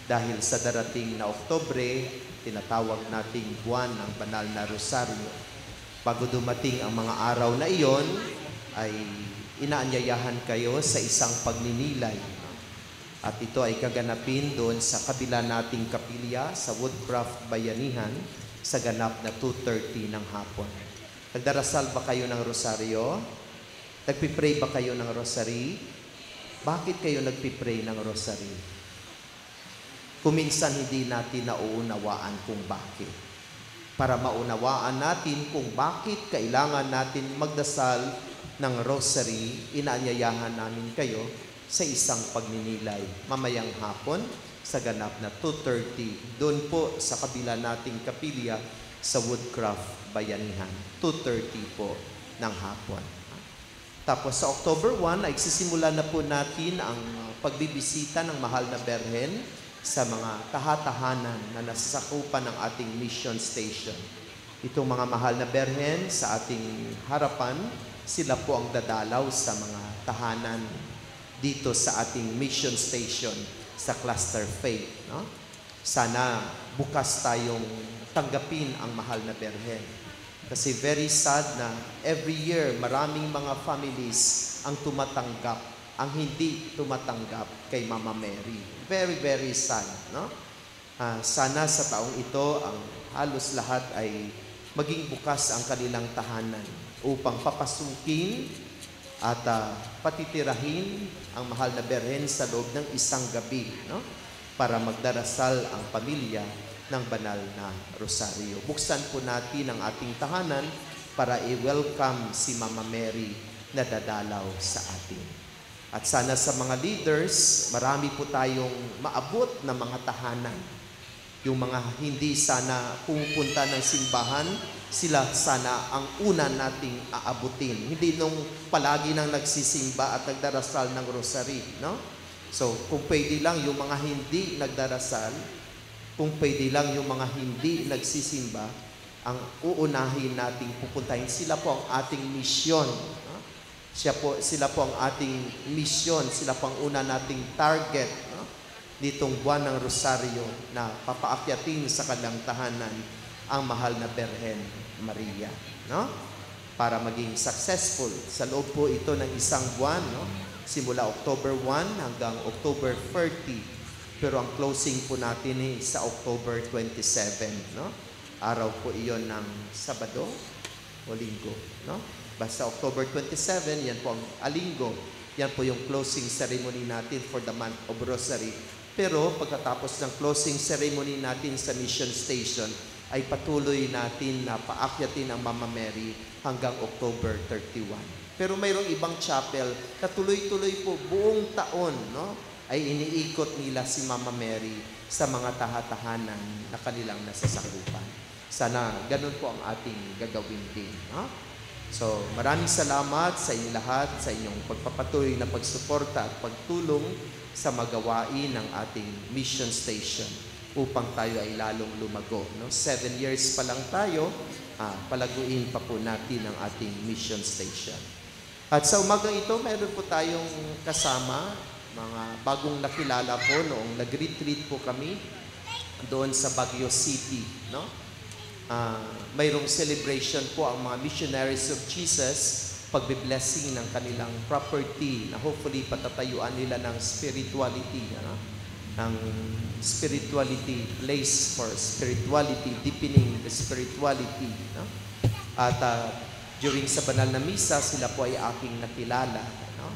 [SPEAKER 2] Dahil sa darating na Oktobre, tinatawag nating buwan ng banal na rosaryo. Bago dumating ang mga araw na iyon, ay inaanyayahan kayo sa isang pagninilay. At ito ay kaganapin doon sa kabila nating kapilya sa Woodcraft Bayanihan sa ganap na 2:30 ng hapon. Nagdarasal ba kayo ng rosaryo? Nagpipray ba kayo ng rosary? Bakit kayo nagpipray ng rosary? Kuminsan hindi natin nauunawaan kung bakit. Para maunawaan natin kung bakit kailangan natin magdasal ng rosary, inaanyayahan namin kayo sa isang pagninilay. Mamayang hapon, sa ganap na 2:30, doon po sa kabila nating kapilya sa Woodcraft Bayanihan. 2:30 po ng hapon. Tapos sa October 1, ay sisimula na po natin ang pagbibisita ng Mahal na Berhen sa mga tahatahanan na nasasakupan ng ating mission station. Itong mga Mahal na Berhen sa ating harapan, sila po ang dadalaw sa mga tahanan dito sa ating mission station sa Cluster Faith. No? Sana bukas tayong tanggapin ang Mahal na Berhen. Kasi very sad na every year maraming mga families ang tumatanggap, ang hindi tumatanggap kay Mama Mary. Very, very sad, no? Sana sa taong ito, ang halos lahat ay maging bukas ang kanilang tahanan upang papasukin at patitirahin ang mahal na Berhen sa loob ng isang gabi, no? Para magdarasal ang pamilya ng banal na rosaryo. Buksan po natin ang ating tahanan para i-welcome si Mama Mary na dadalaw sa atin. At sana sa mga leaders, marami po tayong maabot na mga tahanan. Yung mga hindi sana pumupunta ng simbahan, sila sana ang una nating aabutin. Hindi nung palagi nang nagsisimba at nagdarasal ng rosary, no? So, kung pwede lang yung mga hindi nagdarasal, kung pwede lang yung mga hindi nagsisimba, ang uunahin nating pupuntahin. Sila po ang ating misyon. No? Sila po ang ating misyon. Sila po ang una nating target, no? Nitong buwan ng Rosaryo na papaakyatin sa kanilang tahanan ang mahal na Berhen Maria, no? Para maging successful. Sa loob po ito ng isang buwan, no? Simula October 1 hanggang October 30. Pero ang closing po natin sa October 27, no? Araw po iyon ng Sabado o Linggo, no? Basta October 27, yan po ang Linggo. Yan po yung closing ceremony natin for the month of Rosary. Pero pagkatapos ng closing ceremony natin sa mission station, ay patuloy natin na paakyatin ang Mama Mary hanggang October 31. Pero mayroong ibang chapel na tuloy-tuloy po buong taon, no? Ay iniikot nila si Mama Mary sa mga tahatahanan na kanilang nasasakupan. Sana ganun po ang ating gagawin din, no? So, maraming salamat sa inyong lahat, sa inyong pagpapatuloy na pagsuporta at pagtulong sa magawain ng ating mission station upang tayo ay lalong lumago. No? 7 years pa lang tayo, palaguin pa po natin ang ating mission station. At sa umagang ito, mayroon po tayong kasama, mga bagong nakilala po noong nag-retreat po kami doon sa Baguio City. No? Mayroong celebration po ang mga missionaries of Jesus, pagbe-blessing ng kanilang property na hopefully patatayuan nila ng spirituality, ng spirituality, place for spirituality, deepening the spirituality. No? At during sa banal na misa, sila po ay aking nakilala. No?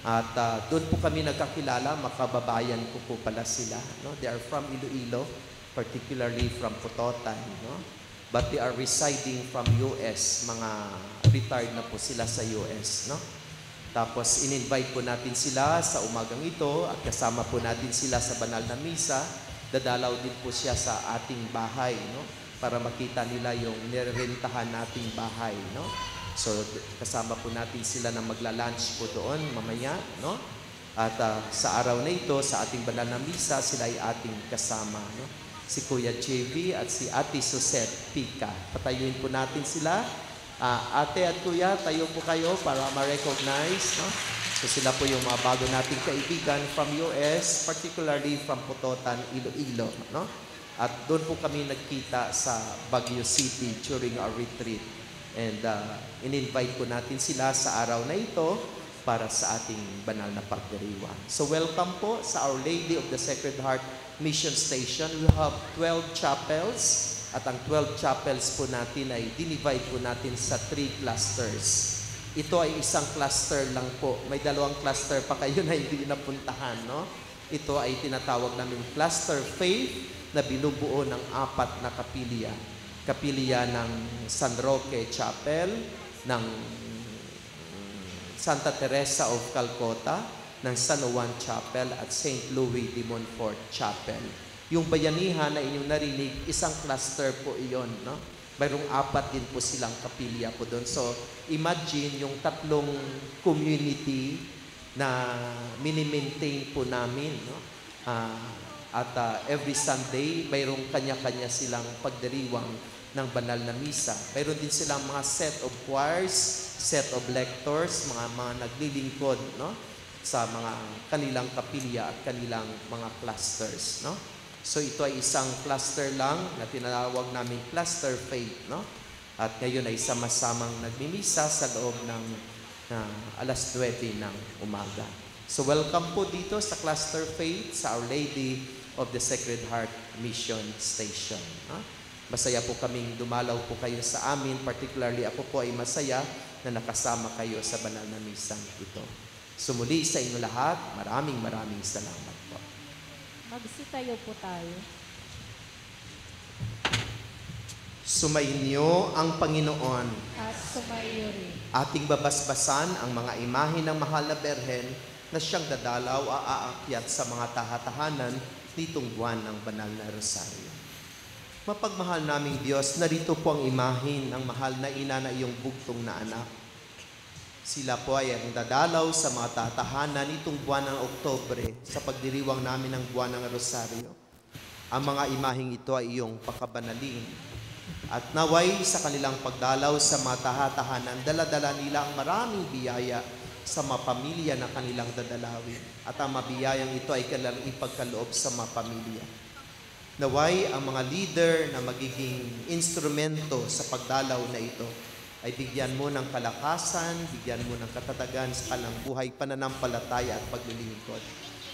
[SPEAKER 2] At doon po kami nagkakilala, makababayan ko po pala sila. No? They are from Iloilo, particularly from Putotan. No? But they are residing from US, mga retired na po sila sa US. No? Tapos in-invite po natin sila sa umagang ito at kasama po natin sila sa banal na misa. Dadalaw din po siya sa ating bahay, no? Para makita nila yung nirerentahan nating bahay, no? So kasama po natin sila na magla-lunch po doon mamaya, no? At sa araw na ito, sa ating banal na misa, sila ay ating kasama, no? Si Kuya JV at si Ate Susette Pica. Patayuin po natin sila. Ate at Kuya, tayo po kayo para ma-recognize, no? So sila po yung mga bago nating kaibigan from US, particularly from Putotan, Iloilo, no? At doon po kami nagkita sa Baguio City during our retreat. And in-invite po natin sila sa araw na ito para sa ating banal na pagdiriwang. So welcome po sa Our Lady of the Sacred Heart Mission Station. We have 12 chapels. At ang 12 chapels po natin ay dinivide po natin sa 3 clusters. Ito ay isang cluster lang po. May 2 cluster pa kayo na hindi napuntahan, no? Ito ay tinatawag namin cluster faith na binubuo ng 4 na kapilya. Kapilya ng San Roque Chapel, ng Santa Teresa of Calcutta, ng San Juan Chapel at St. Louis de Montfort Chapel. Yung bayanihan na inyong narinig, isang cluster po iyon, no? Mayroong 4 din po silang kapilya po doon. So, imagine yung 3 community na mini-maintain po namin, no? At every Sunday, mayroong kanya-kanya silang pagdiriwang ng banal na misa. Mayroon din silang mga set of choirs, set of lectors, mga naglilingkod, no? Sa mga kanilang kapilya at kanilang mga clusters, no? So ito ay isang cluster lang na tinatawag namin cluster faith, no? At ngayon ay sama-samang nagmimisa sa loob ng na alas 9 ng umaga. So welcome po dito sa Cluster Faith sa Our Lady of the Sacred Heart Mission Station. Masaya po kaming dumalaw po kayo sa amin. Particularly ako po ay masaya na nakasama kayo sa banal na misang ito. Sumuli sa inyo lahat, maraming salamat po.
[SPEAKER 1] Magsitayo po tayo.
[SPEAKER 2] Sumainyo ang Panginoon.
[SPEAKER 1] At sumayo rin.
[SPEAKER 2] Ating babasbasan ang mga imahe ng mahal na Berhen na siyang dadalaw aakyat sa mga tahatahanan nitong buwan ng banal na Rosaryo. Mapagmahal naming Diyos, narito po ang imahe ng mahal na ina na iyong bugtong na anak. Sila po ay ang dadalaw sa mga tahatahanan nitong buwan ng Oktubre sa pagdiriwang namin ng buwan ng Rosaryo. Ang mga imaheng ito ay iyong pakabanalin. At naway sa kanilang pagdalaw sa mga tahatahanan, dala-dala nila ang maraming biyaya sa mga pamilya na kanilang dadalawin. At ang mabiyayang ito ay kanilang ipagkaloob sa mga pamilya. Naway ang mga leader na magiging instrumento sa pagdalaw na ito ay bigyan mo ng kalakasan, bigyan mo ng katatagan sa kanilang buhay, pananampalataya at paglilingkod.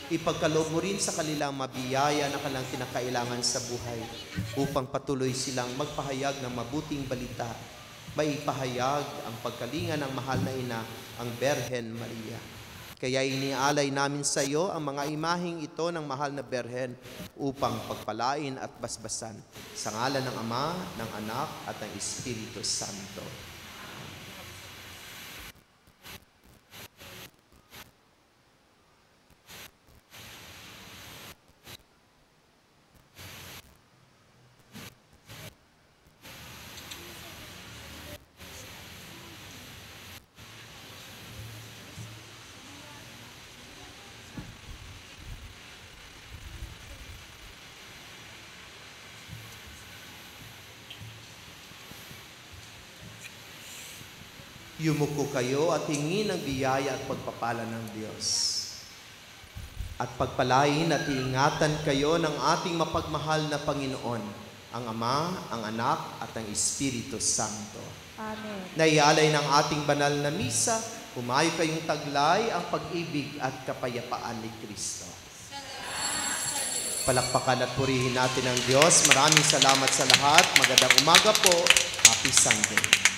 [SPEAKER 2] Ipagkaloob mo rin sa kanilang mabiyaya na kanilang kinakailangan sa buhay upang patuloy silang magpahayag ng mabuting balita. Maipahayag ang pagkalinga ng mahal na ina, ang Berhen Maria. Kaya inialay namin sa iyo ang mga imaheng ito ng mahal na Berhen upang pagpalain at basbasan sa ngalan ng Ama, ng Anak at ng Espiritu Santo. Yumuko kayo at hingin ang biyaya at pagpapala ng Diyos. At pagpalain at iingatan kayo ng ating mapagmahal na Panginoon, ang Ama, ang Anak at ang Espiritu Santo.
[SPEAKER 1] Amen.
[SPEAKER 2] Naialay ng ating banal na misa, humayo kayong taglay ang pag-ibig at kapayapaan ni Kristo. Palakpakan at purihin natin ang Diyos. Maraming salamat sa lahat. Magandang umaga po. Happy Sunday.